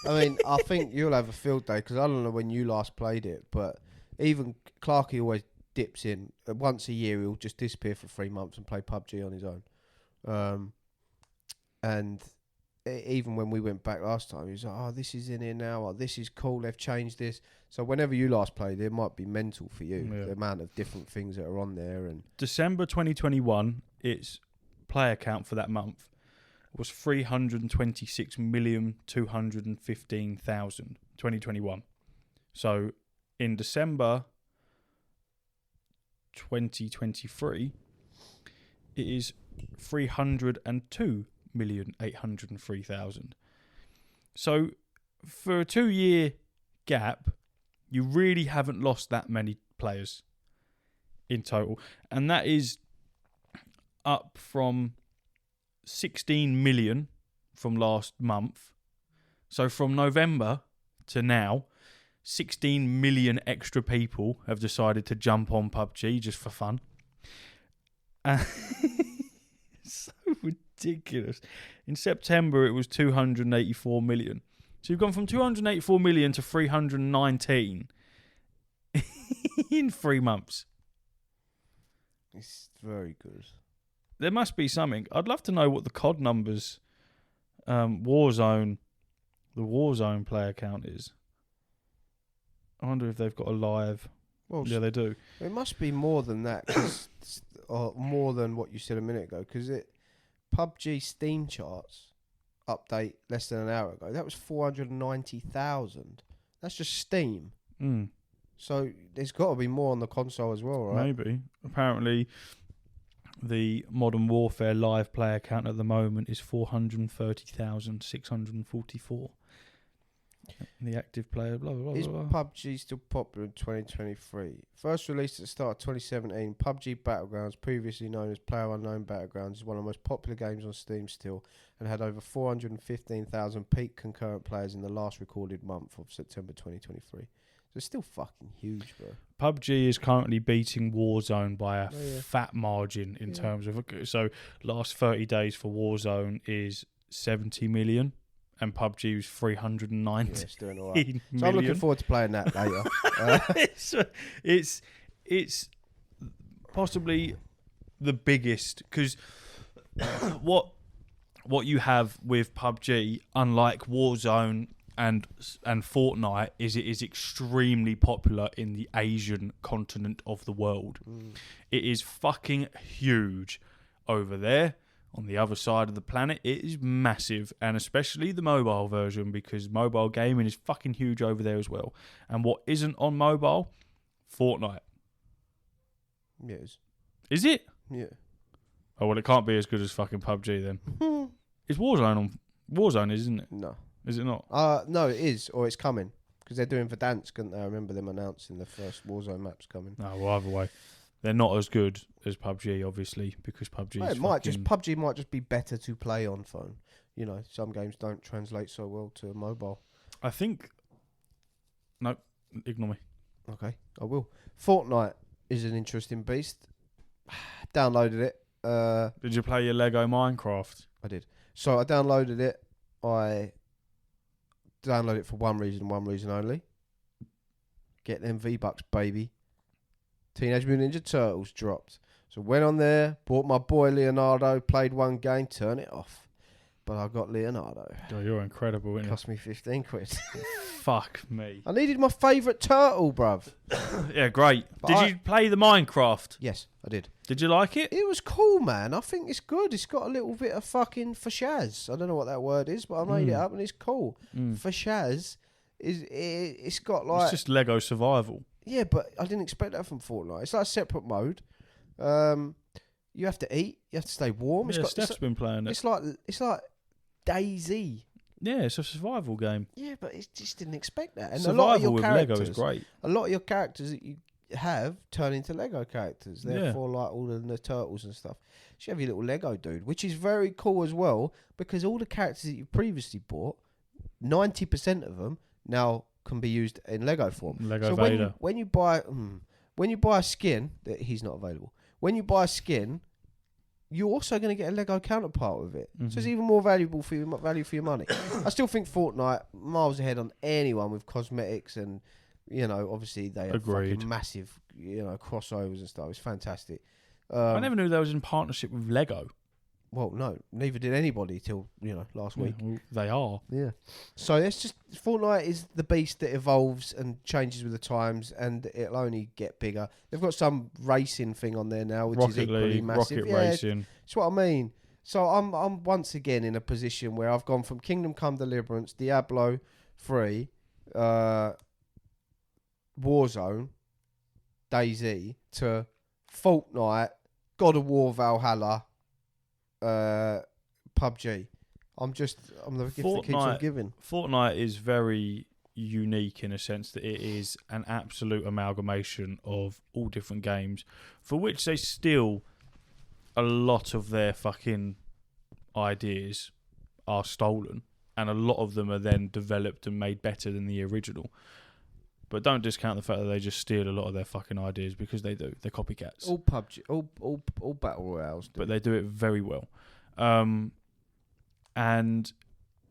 S2: I mean, I think you'll have a field day because I don't know when you last played it, but Even Clarky always dips in. Once a year, he'll just disappear for 3 months and play PUBG on his own. And even when we went back last time, he was like, oh, this is in here now. Oh, this is cool. They've changed this. So whenever you last played, it might be mental for you, the amount of different things that are on there. And
S1: December 2021, its player count for that month was 326,215,000. 2021. So in December 2023, it is 302,803,000. So for a 2-year gap, you really haven't lost that many players in total. And that is up from 16 million from last month. So from November to now, 16 million extra people have decided to jump on PUBG just for fun. So ridiculous. In September, it was 284 million. So you've gone from 284 million to 319 in 3 months.
S2: it's very good.
S1: There must be something. I'd love to know what the COD numbers, Warzone player count is. I wonder if they've got a live.
S2: Well,
S1: Yeah, they do.
S2: it must be more than that, or more than what you said a minute ago, because PUBG Steam charts update less than an hour ago. That was 490,000. That's just Steam. So there's got to be more on the console as well, right?
S1: Maybe. Apparently, the Modern Warfare live player count at the moment is 430,644. The active player, blah, blah, blah,
S2: Is
S1: blah.
S2: PUBG still popular in 2023? First released at the start of 2017, PUBG Battlegrounds, previously known as PlayerUnknown Battlegrounds, is one of the most popular games on Steam still, and had over 415,000 peak concurrent players in the last recorded month of September 2023. So it's still fucking huge, bro.
S1: PUBG is currently beating Warzone by a fat margin in terms of... So last 30 days for Warzone is 70 million. And PUBG was 390.
S2: Yeah, it's doing all right.
S1: million.
S2: So I'm looking forward to playing that later.
S1: It's possibly the biggest, because what you have with PUBG, unlike Warzone and Fortnite, is it is extremely popular in the Asian continent of the world. It is fucking huge over there. On the other side of the planet, it is massive, and especially the mobile version, because mobile gaming is fucking huge over there as well. And what isn't on mobile? Fortnite.
S2: Yes.
S1: Is it?
S2: Yeah.
S1: Oh, well, it can't be as good as fucking PUBG then. It's Warzone on... Warzone, isn't it?
S2: No.
S1: Is it not?
S2: No, it is, or it's coming. Because they're doing Verdansk, aren't they? I remember them announcing the first Warzone maps coming.
S1: No, well, either way. They're not as good as PUBG, obviously, because PUBG is
S2: PUBG might just be better to play on phone. You know, some games don't translate so well to mobile.
S1: I think... No, ignore me.
S2: Okay, I will. Fortnite is an interesting beast. Downloaded it.
S1: Did you play your Lego Minecraft?
S2: I did. So I downloaded it. I downloaded it for one reason only. Get them V-Bucks, baby. Teenage Mutant Ninja Turtles dropped. So went on there, bought my boy Leonardo, played one game, turn it off. But I got Leonardo.
S1: Oh, you're incredible, isn't it?
S2: Cost me 15 quid.
S1: Fuck me.
S2: I needed my favourite turtle, bruv.
S1: Yeah, great. Did you play the Minecraft?
S2: Yes, I did.
S1: Did you like it?
S2: It was cool, man. I think it's good. It's got a little bit of fucking fashaz. I don't know what that word is, but I made it up and it's cool. Fashaz it's got like...
S1: It's just Lego survival.
S2: Yeah, but I didn't expect that from Fortnite. It's like a separate mode. You have to eat. You have to stay warm.
S1: Yeah, Steph's been playing it.
S2: It's like DayZ.
S1: Yeah, it's a survival game.
S2: Yeah, but it just didn't expect that. And
S1: Survival
S2: a lot of your
S1: with
S2: characters,
S1: Lego is great.
S2: A lot of your characters that you have turn into Lego characters. Therefore, like all of the turtles and stuff. So you have your little Lego dude, which is very cool as well, because all the characters that you previously bought, 90% of them now can be used in Lego form.
S1: Lego
S2: so
S1: Vader.
S2: when you buy a skin, that he's not available. When you buy a skin, you're also going to get a Lego counterpart with it. So it's even more valuable value for your money. I still think Fortnite miles ahead on anyone with cosmetics and You know, obviously they have
S1: Agreed.
S2: fucking massive, you know, crossovers and stuff. It's fantastic.
S1: I never knew they was in partnership with Lego.
S2: Well, no, neither did anybody till, you know, last week.
S1: Well, they are.
S2: Yeah. So it's just Fortnite is the beast that evolves and changes with the times, and it'll only get bigger. They've got some racing thing on there now, which is
S1: Rocket
S2: equally
S1: League,
S2: massive.
S1: Rocket
S2: Yeah,
S1: Racing.
S2: that's what I mean. So I'm once again in a position where I've gone from Kingdom Come Deliverance, Diablo 3, Warzone, DayZ to Fortnite, God of War, Valhalla, PUBG. I'm the gift that keeps on giving.
S1: Fortnite is very unique in a sense that it is an absolute amalgamation of all different games, for which they steal a lot of their fucking ideas are stolen, and a lot of them are then developed and made better than the original. But don't discount the fact that they just steal a lot of their fucking ideas, because they do. They're copycats.
S2: All PUBG, all battle royales do.
S1: But they do it very well. And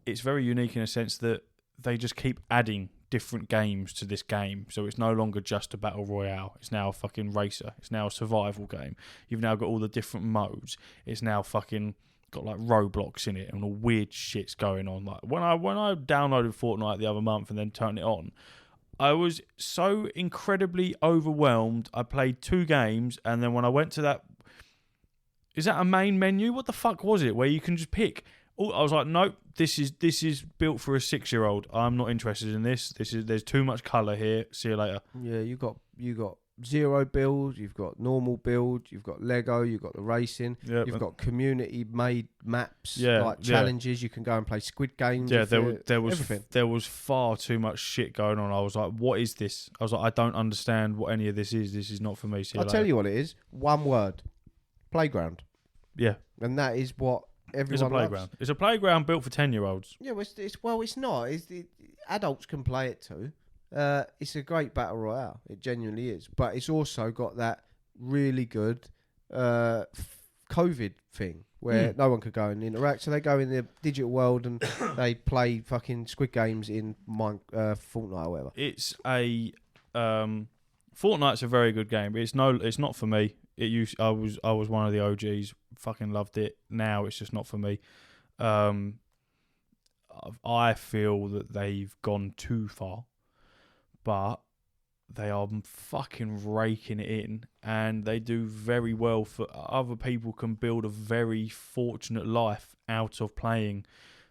S1: it's very unique in a sense that they just keep adding different games to this game. So it's no longer just a battle royale. It's now a fucking racer. It's now a survival game. You've now got all the different modes. It's now fucking got like Roblox in it and all weird shit's going on. Like when I downloaded Fortnite the other month and then turned it on, I was so incredibly overwhelmed. I played 2 games, and then when I went to that, is that a main menu? What the fuck was it? Where you can just pick. Oh, I was like, nope. This is built for a 6-year-old. I'm not interested in this. There's too much colour here. See you later.
S2: Yeah, you got zero build. You've got normal build. You've got Lego. You've got the racing.
S1: Yep.
S2: You've got community made maps.
S1: Yeah,
S2: like challenges. You can go and play Squid Games.
S1: Yeah, there was
S2: everything.
S1: There was far too much shit going on. I was like, what is this? I was like, I don't understand what any of this is. This is not for me.
S2: I'll tell you what it is. One word: playground.
S1: Yeah,
S2: and that is what everyone
S1: it's a playground.
S2: loves.
S1: It's a playground built for 10-year-olds.
S2: Yeah, it's not. Adults can play it too. It's a great battle royale. It genuinely is. But it's also got that really good COVID thing where no one could go and interact. So they go in the digital world and they play fucking Squid Games in Fortnite or whatever.
S1: It's a Fortnite's a very good game, but it's not for me. I was one of the OGs. Fucking loved it. Now it's just not for me. I feel that they've gone too far, but they are fucking raking it in, and they do very well. For other people can build a very fortunate life out of playing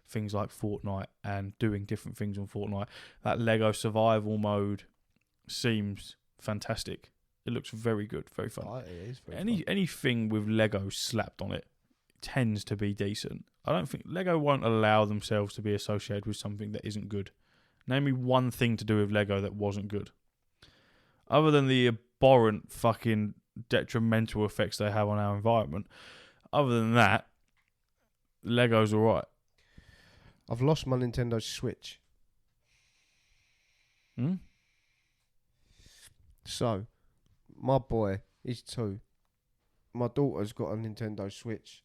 S1: things like Fortnite and doing different things on Fortnite. That Lego survival mode seems fantastic. It looks very good, very fun.
S2: It is very fun.
S1: Anything with Lego slapped on it tends to be decent. I don't think Lego won't allow themselves to be associated with something that isn't good. Name me one thing to do with Lego that wasn't good, other than the abhorrent fucking detrimental effects they have on our environment. Other than that, Lego's alright.
S2: I've lost my Nintendo Switch. So, my boy is 2. My daughter's got a Nintendo Switch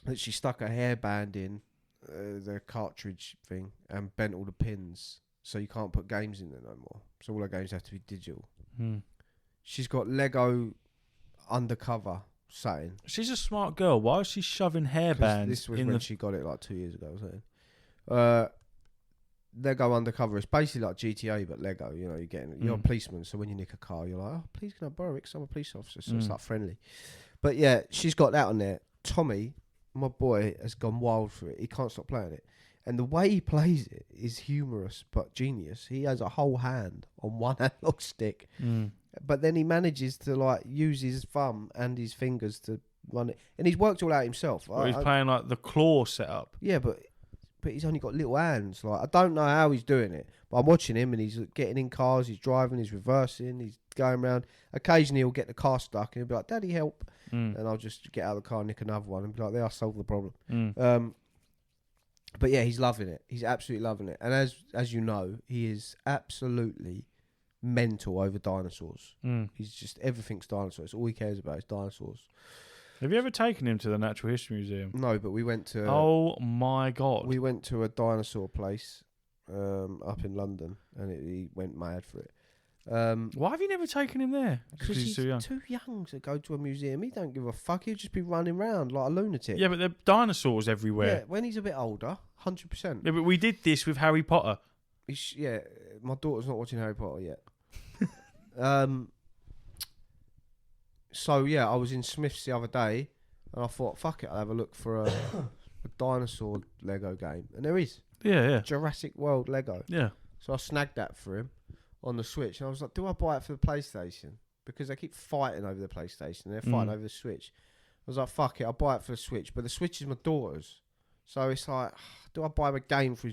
S2: that she stuck a hairband in, the cartridge thing, and bent all the pins, so you can't put games in there no more. So all her games have to be digital. She's got Lego Undercover saying.
S1: She's a smart girl. Why is she shoving hairbands?
S2: This was when she got it like 2 years ago. Saying. Lego Undercover is basically like GTA, but Lego. You know, you're a policeman, so when you nick a car, you're like, oh, please can I borrow it? 'Cause I'm a police officer, so it's like friendly. But yeah, she's got that on there. Tommy, my boy, has gone wild for it. He can't stop playing it. And the way he plays it is humorous but genius. He has a whole hand on one analog stick. But then he manages to like use his thumb and his fingers to run it. And he's worked all out himself.
S1: Well, he's playing like the claw setup.
S2: Yeah, but he's only got little hands. Like I don't know how he's doing it. But I'm watching him and he's getting in cars, he's driving, he's reversing, he's going around. Occasionally he'll get the car stuck and he'll be like, Daddy, help. And I'll just get out of the car and nick another one and be like, there, I solved the problem. But yeah, he's loving it. He's absolutely loving it. And as you know, he is absolutely mental over dinosaurs. He's just, everything's dinosaurs. All he cares about is dinosaurs.
S1: Have you ever taken him to the Natural History Museum?
S2: No, but we went to...
S1: Oh my God.
S2: We went to a dinosaur place up in London, and he went mad for it.
S1: Why have you never taken him there?
S2: Because he's too young to go to a museum. He don't give a fuck. He'll just be running around like a lunatic.
S1: Yeah, but there are dinosaurs everywhere.
S2: Yeah, when he's a bit older, 100%.
S1: Yeah, but we did this with Harry Potter.
S2: Yeah, my daughter's not watching Harry Potter yet. So yeah, I was in Smith's the other day, and I thought, fuck it, I'll have a look for a dinosaur Lego game, and there is.
S1: Yeah.
S2: Jurassic World Lego.
S1: Yeah.
S2: So I snagged that for him on the Switch, and I was like, do I buy it for the PlayStation? Because they keep fighting over the PlayStation, they're fighting over the Switch. I was like, fuck it, I'll buy it for the Switch, but the Switch is my daughter's. So it's like, do I buy him a game for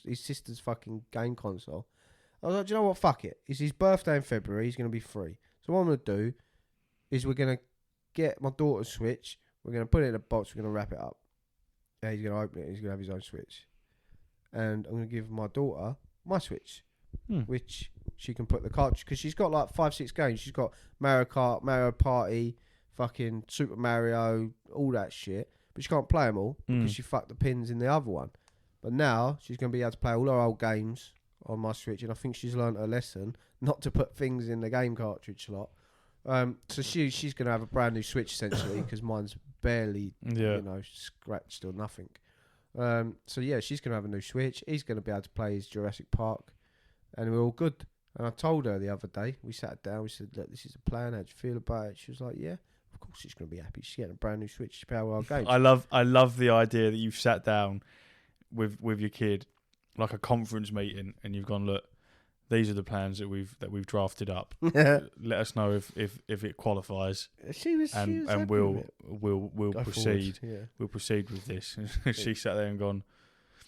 S2: his sister's fucking game console? I was like, do you know what, fuck it. It's his birthday in February, he's going to be free. So what I'm going to do is we're going to get my daughter's Switch, we're going to put it in a box, we're going to wrap it up. And he's going to open it, he's going to have his own Switch. And I'm going to give my daughter my Switch, which she can put the cartridge, because she's got like 5-6 games. She's got Mario Kart, Mario Party, fucking Super Mario, all that shit. But she can't play them all because she fucked the pins in the other one. But now she's going to be able to play all her old games on my Switch, and I think she's learned her lesson not to put things in the game cartridge slot. So she's going to have a brand new Switch essentially, because mine's barely, scratched or nothing. So yeah, she's going to have a new Switch. He's going to be able to play his Jurassic Park, and we're all good. And I told her the other day, we sat down, we said, look, this is a plan, how do you feel about it? She was like, yeah, of course she's going to be happy. She's getting a brand new Switch to play all our games.
S1: I love the idea that you've sat down with your kid, like a conference meeting, and you've gone, look, these are the plans that we've drafted up. Let us know if it qualifies.
S2: She was
S1: we'll proceed.
S2: Yeah.
S1: We'll proceed with this. She sat there and gone,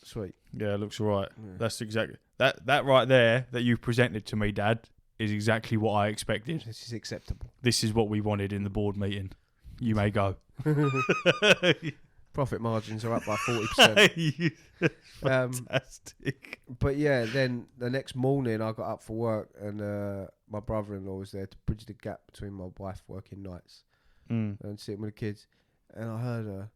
S2: sweet.
S1: Yeah, it looks all right.
S2: Yeah.
S1: That's exactly that right there that you presented to me, Dad, is exactly what I expected.
S2: This is acceptable.
S1: This is what we wanted in the board meeting. You may go.
S2: Profit margins are up by 40%.
S1: Fantastic.
S2: But yeah, then the next morning I got up for work, and my brother-in-law was there to bridge the gap between my wife working nights and sitting with the kids. And I heard her,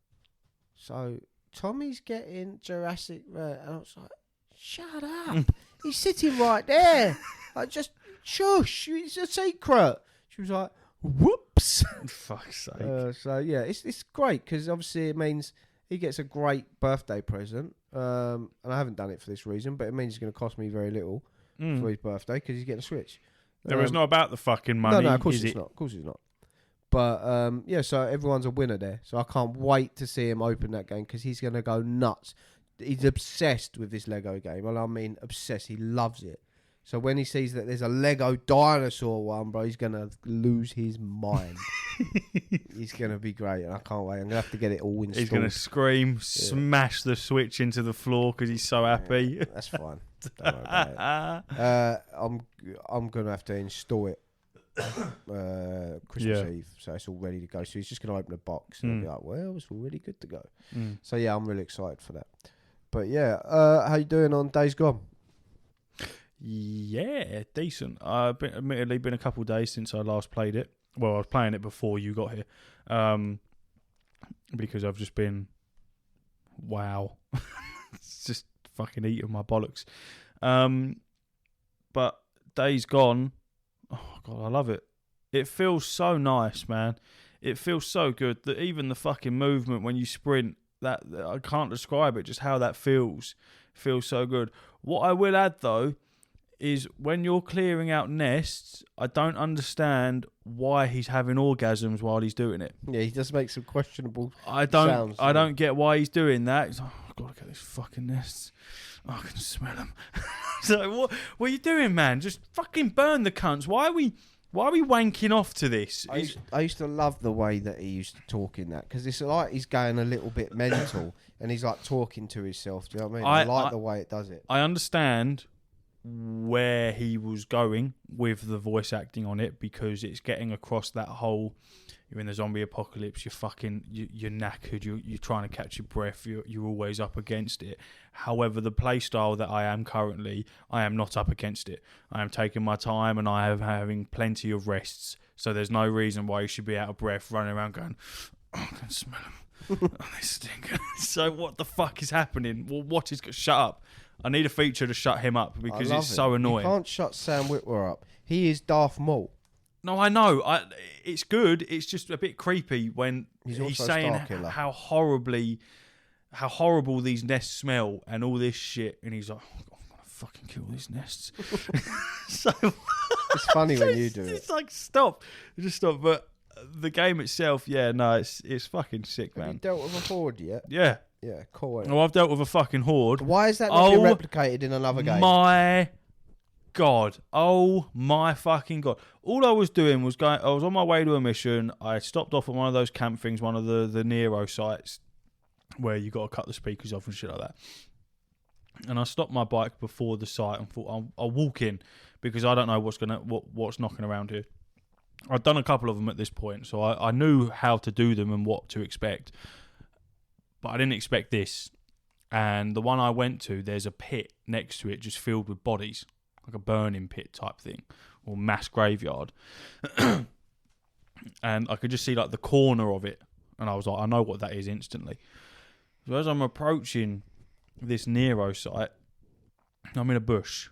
S2: so Tommy's getting Jurassic World. And I was like, shut up. He's sitting right there. Like, just shush. It's a secret. She was like, whoops.
S1: Fuck's sake.
S2: So yeah, it's great, because obviously it means he gets a great birthday present. And I haven't done it for this reason, but it means it's going to cost me very little for his birthday, because he's getting a Switch.
S1: It's not about the fucking money.
S2: No, of course it's not. Of course it's not. But yeah, so everyone's a winner there. So I can't wait to see him open that game, because he's going to go nuts. He's obsessed with this Lego game. Well, I mean, obsessed. He loves it. So when he sees that there's a Lego dinosaur one, bro, he's going to lose his mind. He's going to be great, and I can't wait. I'm going to have to get it all installed.
S1: He's going to scream, smash the Switch into the floor because he's so happy.
S2: That's fine. Don't worry about it. I'm going to have to install it Christmas Eve, so it's all ready to go. So he's just going to open the box and I'll be like, well, it's already good to go. So yeah, I'm really excited for that. But yeah, how you doing on Days Gone?
S1: Yeah, decent. Admittedly, been a couple of days since I last played it. Well, I was playing it before you got here, because I've just been, wow, it's just fucking eating my bollocks. But Days Gone, oh god, I love it. It feels so nice, man. It feels so good that even the fucking movement when you sprint, that I can't describe it. Just how that feels so good. What I will add though is when you're clearing out nests, I don't understand why he's having orgasms while he's doing it.
S2: Yeah, he does make some questionable
S1: sounds. I don't get why he's doing that. He's like, oh, I've got to get these fucking nests. Oh, I can smell them. So what are you doing, man? Just fucking burn the cunts. Why are we wanking off to this?
S2: I used to love the way that he used to talk in that, because it's like he's going a little bit mental and he's like talking to himself. Do you know what I mean? I like the way it does it.
S1: I understand where he was going with the voice acting on it, because it's getting across that whole, you're in the zombie apocalypse, you're knackered, you're trying to catch your breath, you're always up against it. However, the play style that I am currently, I am not up against it. I am taking my time and I am having plenty of rests, so there's no reason why you should be out of breath running around going, oh, I can smell them. Oh, they stink. So what the fuck is happening? Well, shut up. I need a feature to shut him up because
S2: I
S1: it's
S2: love
S1: so
S2: him.
S1: annoying.
S2: You can't shut Sam Witwer up. He is Darth Maul.
S1: No, I know. It's good. It's just a bit creepy when
S2: He's
S1: he's
S2: also
S1: saying
S2: Starkiller.
S1: how horrible these nests smell and all this shit, and he's like, oh, I'm gonna fucking kill these nests. So
S2: It's funny when you do
S1: it's
S2: it.
S1: like stop, just stop. But the game itself, yeah, no, it's fucking sick,
S2: Have you
S1: man.
S2: dealt with a horde yet?
S1: Yeah.
S2: Yeah, cool.
S1: Oh, I've dealt with a fucking horde.
S2: Why is that not being replicated in another game?
S1: My God. Oh my fucking God. All I was doing was I was on my way to a mission. I stopped off at one of those camp things, one of the Nero sites where you got to cut the speakers off and shit like that. And I stopped my bike before the site and thought I'll walk in because I don't know what's knocking around here. I'd done a couple of them at this point, so I knew how to do them and what to expect. But I didn't expect this. And the one I went to, there's a pit next to it just filled with bodies. Like a burning pit type thing. Or mass graveyard. And I could just see like the corner of it. And I was like, I know what that is instantly. So as I'm approaching this Nero site, I'm in a bush.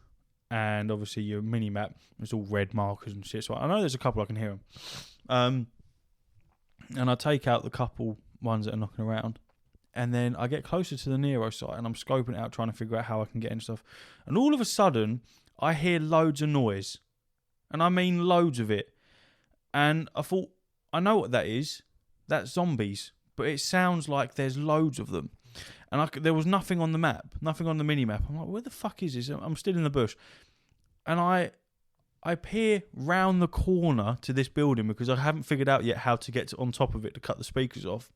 S1: And obviously your mini-map is all red markers and shit. So I know there's a couple I can hear them. And I take out the couple ones that are knocking around. And then I get closer to the Nero site and I'm scoping it out trying to figure out how I can get in stuff. And all of a sudden, I hear loads of noise. And I mean loads of it. And I thought, I know what that is. That's zombies. But it sounds like there's loads of them. And there was nothing on the map, nothing on the mini-map. I'm like, where the fuck is this? I'm still in the bush. And I peer round the corner to this building because I haven't figured out yet how to get on top of it to cut the speakers off.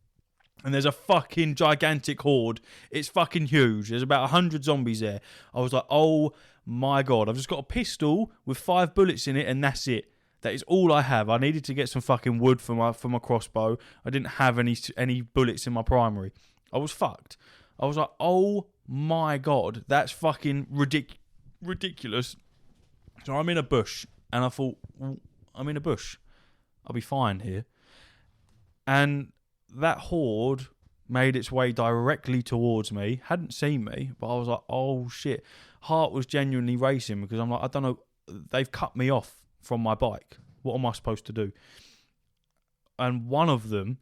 S1: And there's a fucking gigantic horde. It's fucking huge. There's about 100 zombies there. I was like, oh my God. I've just got a pistol with 5 bullets in it and that's it. That is all I have. I needed to get some fucking wood for my crossbow. I didn't have any bullets in my primary. I was fucked. I was like, oh my God. That's fucking ridiculous. So I'm in a bush. And I thought, well, I'm in a bush. I'll be fine here. And that horde made its way directly towards me. Hadn't seen me, but I was like, oh shit. Heart was genuinely racing because I'm like, I don't know. They've cut me off from my bike. What am I supposed to do? And one of them,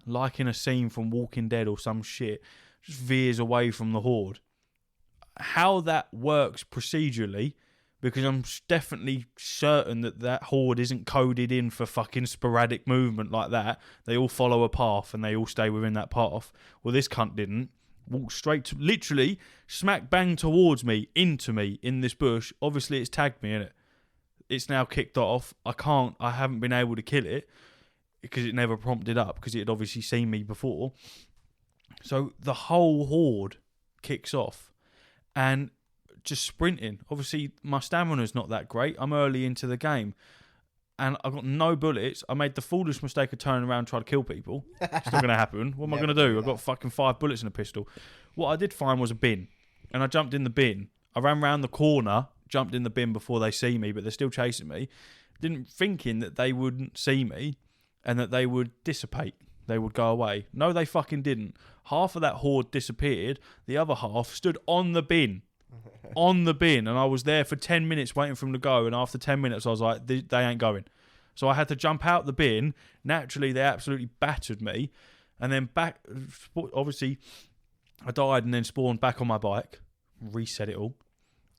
S1: like in a scene from Walking Dead or some shit, just veers away from the horde. How that works procedurally, because I'm definitely certain that horde isn't coded in for fucking sporadic movement like that. They all follow a path and they all stay within that path. Well, this cunt didn't. Walked straight to, literally, smack bang towards me, into me, in this bush. Obviously, it's tagged me in it. It's now kicked off. I haven't been able to kill it because it never prompted up because it had obviously seen me before. So the whole horde kicks off and just sprinting. Obviously, my stamina's not that great. I'm early into the game and I've got no bullets. I made the foolish mistake of turning around and trying to kill people. It's not going to happen. What am I going to do? I've got fucking 5 bullets in a pistol. What I did find was a bin and I jumped in the bin. I ran round the corner, jumped in the bin before they see me, but they're still chasing me. Thinking that they wouldn't see me and that they would dissipate. They would go away. No, they fucking didn't. Half of that horde disappeared. The other half stood on the bin. On the bin. And I was there for 10 minutes waiting for them to go. And after 10 minutes, I was like, they ain't going. So I had to jump out the bin. Naturally, they absolutely battered me. And then back, obviously, I died and then spawned back on my bike. Reset it all.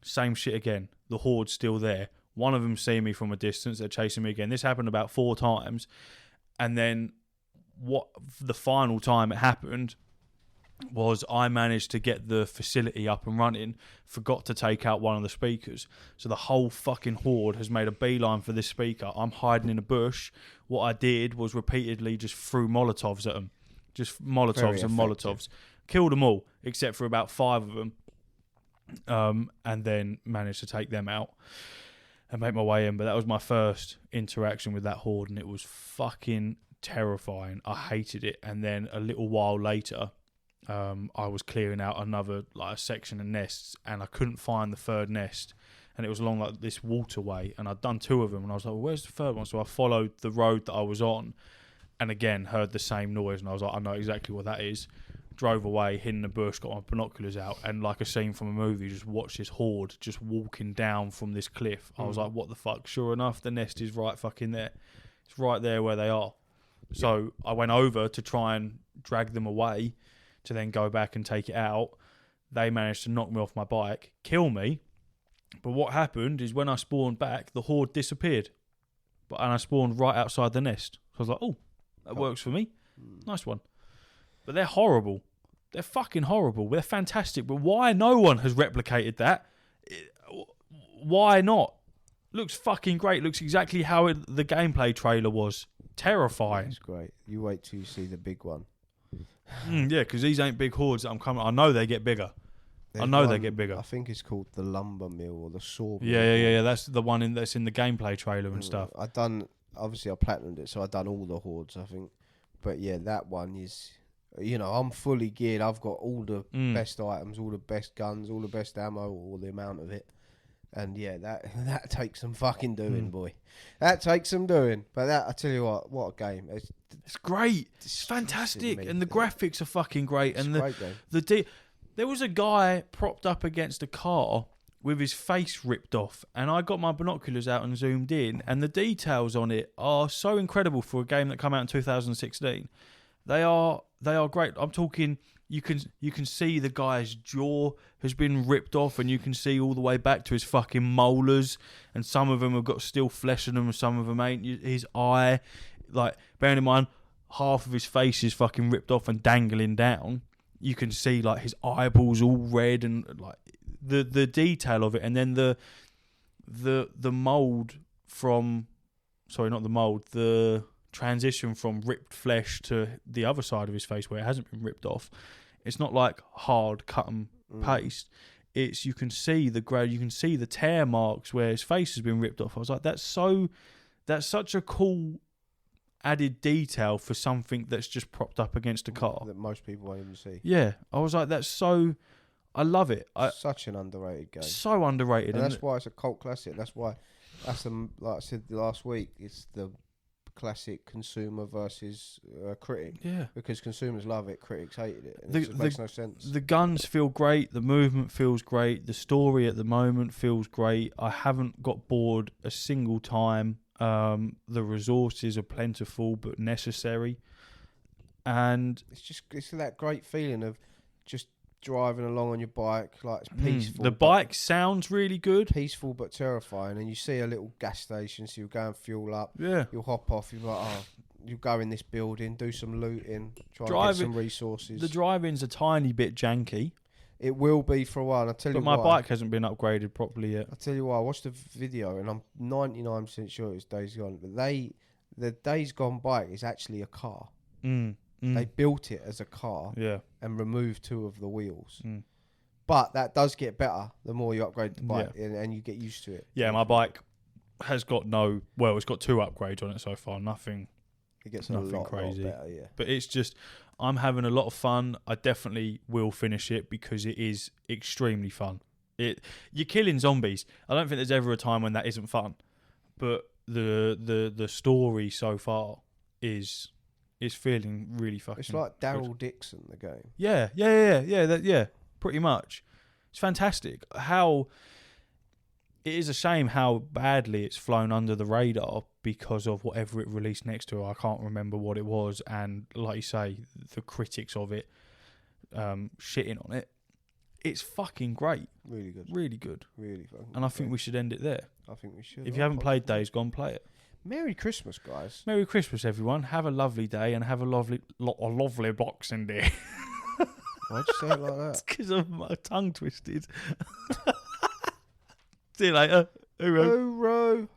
S1: Same shit again. The horde's still there. One of them see me from a distance. They're chasing me again. This happened about 4 times. And then the final time it happened was I managed to get the facility up and running, forgot to take out one of the speakers. So the whole fucking horde has made a beeline for this speaker. I'm hiding in a bush. What I did was repeatedly just threw Molotovs at them. Just Molotovs and Molotovs. Killed them all, except for about 5 of them. And then managed to take them out and make my way in. But that was my first interaction with that horde, and it was fucking terrifying. I hated it. And then a little while later, I was clearing out another a section of nests, and I couldn't find the third nest, and it was along like this waterway, and I'd done 2 of them, and I was like, well, where's the third one? So I followed the road that I was on, and again heard the same noise, and I was like, I know exactly what that is. drove away, hid in the bush, got my binoculars out, and like a scene from a movie, just watched this horde just walking down from this cliff. I was like, what the fuck? Sure enough, the nest is right fucking there. It's right there where they are. So I went over to try and drag them away to then go back and take it out. They managed to knock me off my bike, kill me. But what happened is when I spawned back, the horde disappeared. And I spawned right outside the nest. So I was like, oh, that works for me. Nice one. But they're horrible. They're fucking horrible. They're fantastic. But why no one has replicated that? Why not? Looks fucking great. Looks exactly how the gameplay trailer was. Terrifying.
S2: It's great. You wait till you see the big one.
S1: Yeah, because these ain't big hordes that I'm coming. I know they get bigger.
S2: There's
S1: I know
S2: one,
S1: they get bigger.
S2: I think it's called the lumber mill or the saw mill.
S1: Yeah. That's the one that's in the gameplay trailer and stuff.
S2: Obviously I platinumed it, so I done all the hordes, I think. But yeah, that one is, I'm fully geared. I've got all the best items, all the best guns, all the best ammo, all the amount of it. And yeah, that takes some fucking doing, boy. That takes some doing. But I tell you what a game.
S1: It's great. It's fantastic. And the graphics are fucking great.
S2: It's
S1: and
S2: a great game.
S1: There was a guy propped up against a car with his face ripped off, and I got my binoculars out and zoomed in, and the details on it are so incredible for a game that came out in 2016. They are great. I'm talking, you can see the guy's jaw has been ripped off, and you can see all the way back to his fucking molars, and some of them have got still flesh in them, and some of them ain't. His eye, like, bearing in mind, half of his face is fucking ripped off and dangling down. You can see like his eyeballs all red, and like the detail of it, and then the mold from, sorry, not the mold, the transition from ripped flesh to the other side of his face where it hasn't been ripped off. It's not like hard cut and paste. It's, you can see the grade, you can see the tear marks where his face has been ripped off. I was like, that's such a cool added detail for something that's just propped up against a car
S2: that most people won't even see.
S1: Yeah, I was like, I love it.
S2: Such an underrated game.
S1: So underrated,
S2: and that's why it's a cult classic. That's why, like I said last week, it's the classic consumer versus critic.
S1: Yeah,
S2: because consumers love it, critics hated it. And it just makes no sense. The
S1: guns feel great, the movement feels great, the story at the moment feels great. I haven't got bored a single time. The resources are plentiful but necessary, and
S2: it's that great feeling of just driving along on your bike, like it's peaceful.
S1: The bike sounds really good,
S2: peaceful but terrifying. And you see a little gas station, so you'll go and fuel up.
S1: Yeah,
S2: you'll hop off. You're like, you go in this building, do some looting, try and get some resources.
S1: The driving's a tiny bit janky.
S2: It will be for a while.
S1: But my bike hasn't been upgraded properly yet.
S2: I'll tell you why. I watched the video and I'm 99% sure it's Days Gone. But the Days Gone bike is actually a car. They built it as a car and removed 2 of the wheels. But that does get better the more you upgrade the bike and you get used to it.
S1: Yeah, my bike has got it's got 2 upgrades on it so far. Nothing.
S2: It gets nothing crazy. Lot better, yeah.
S1: But it's just, I'm having a lot of fun. I definitely will finish it because it is extremely fun. You're killing zombies. I don't think there's ever a time when that isn't fun. But the story so far is feeling really fucking.
S2: It's like Daryl Dixon, the game.
S1: Yeah. Pretty much. It's fantastic. It is a shame how badly it's flown under the radar because of whatever it released next to it. I can't remember what it was, and like you say, the critics of it shitting on it. It's fucking great.
S2: Really good.
S1: Really good.
S2: Really fucking
S1: And I think we should end it there.
S2: I think we should.
S1: If you haven't played Days Gone, play it.
S2: Merry Christmas, guys.
S1: Merry Christmas, everyone. Have a lovely day and have a lovely Boxing Day.
S2: Why'd you say it like that?
S1: It's because of my tongue twisted. See you later. Hooroo.
S2: Hooroo.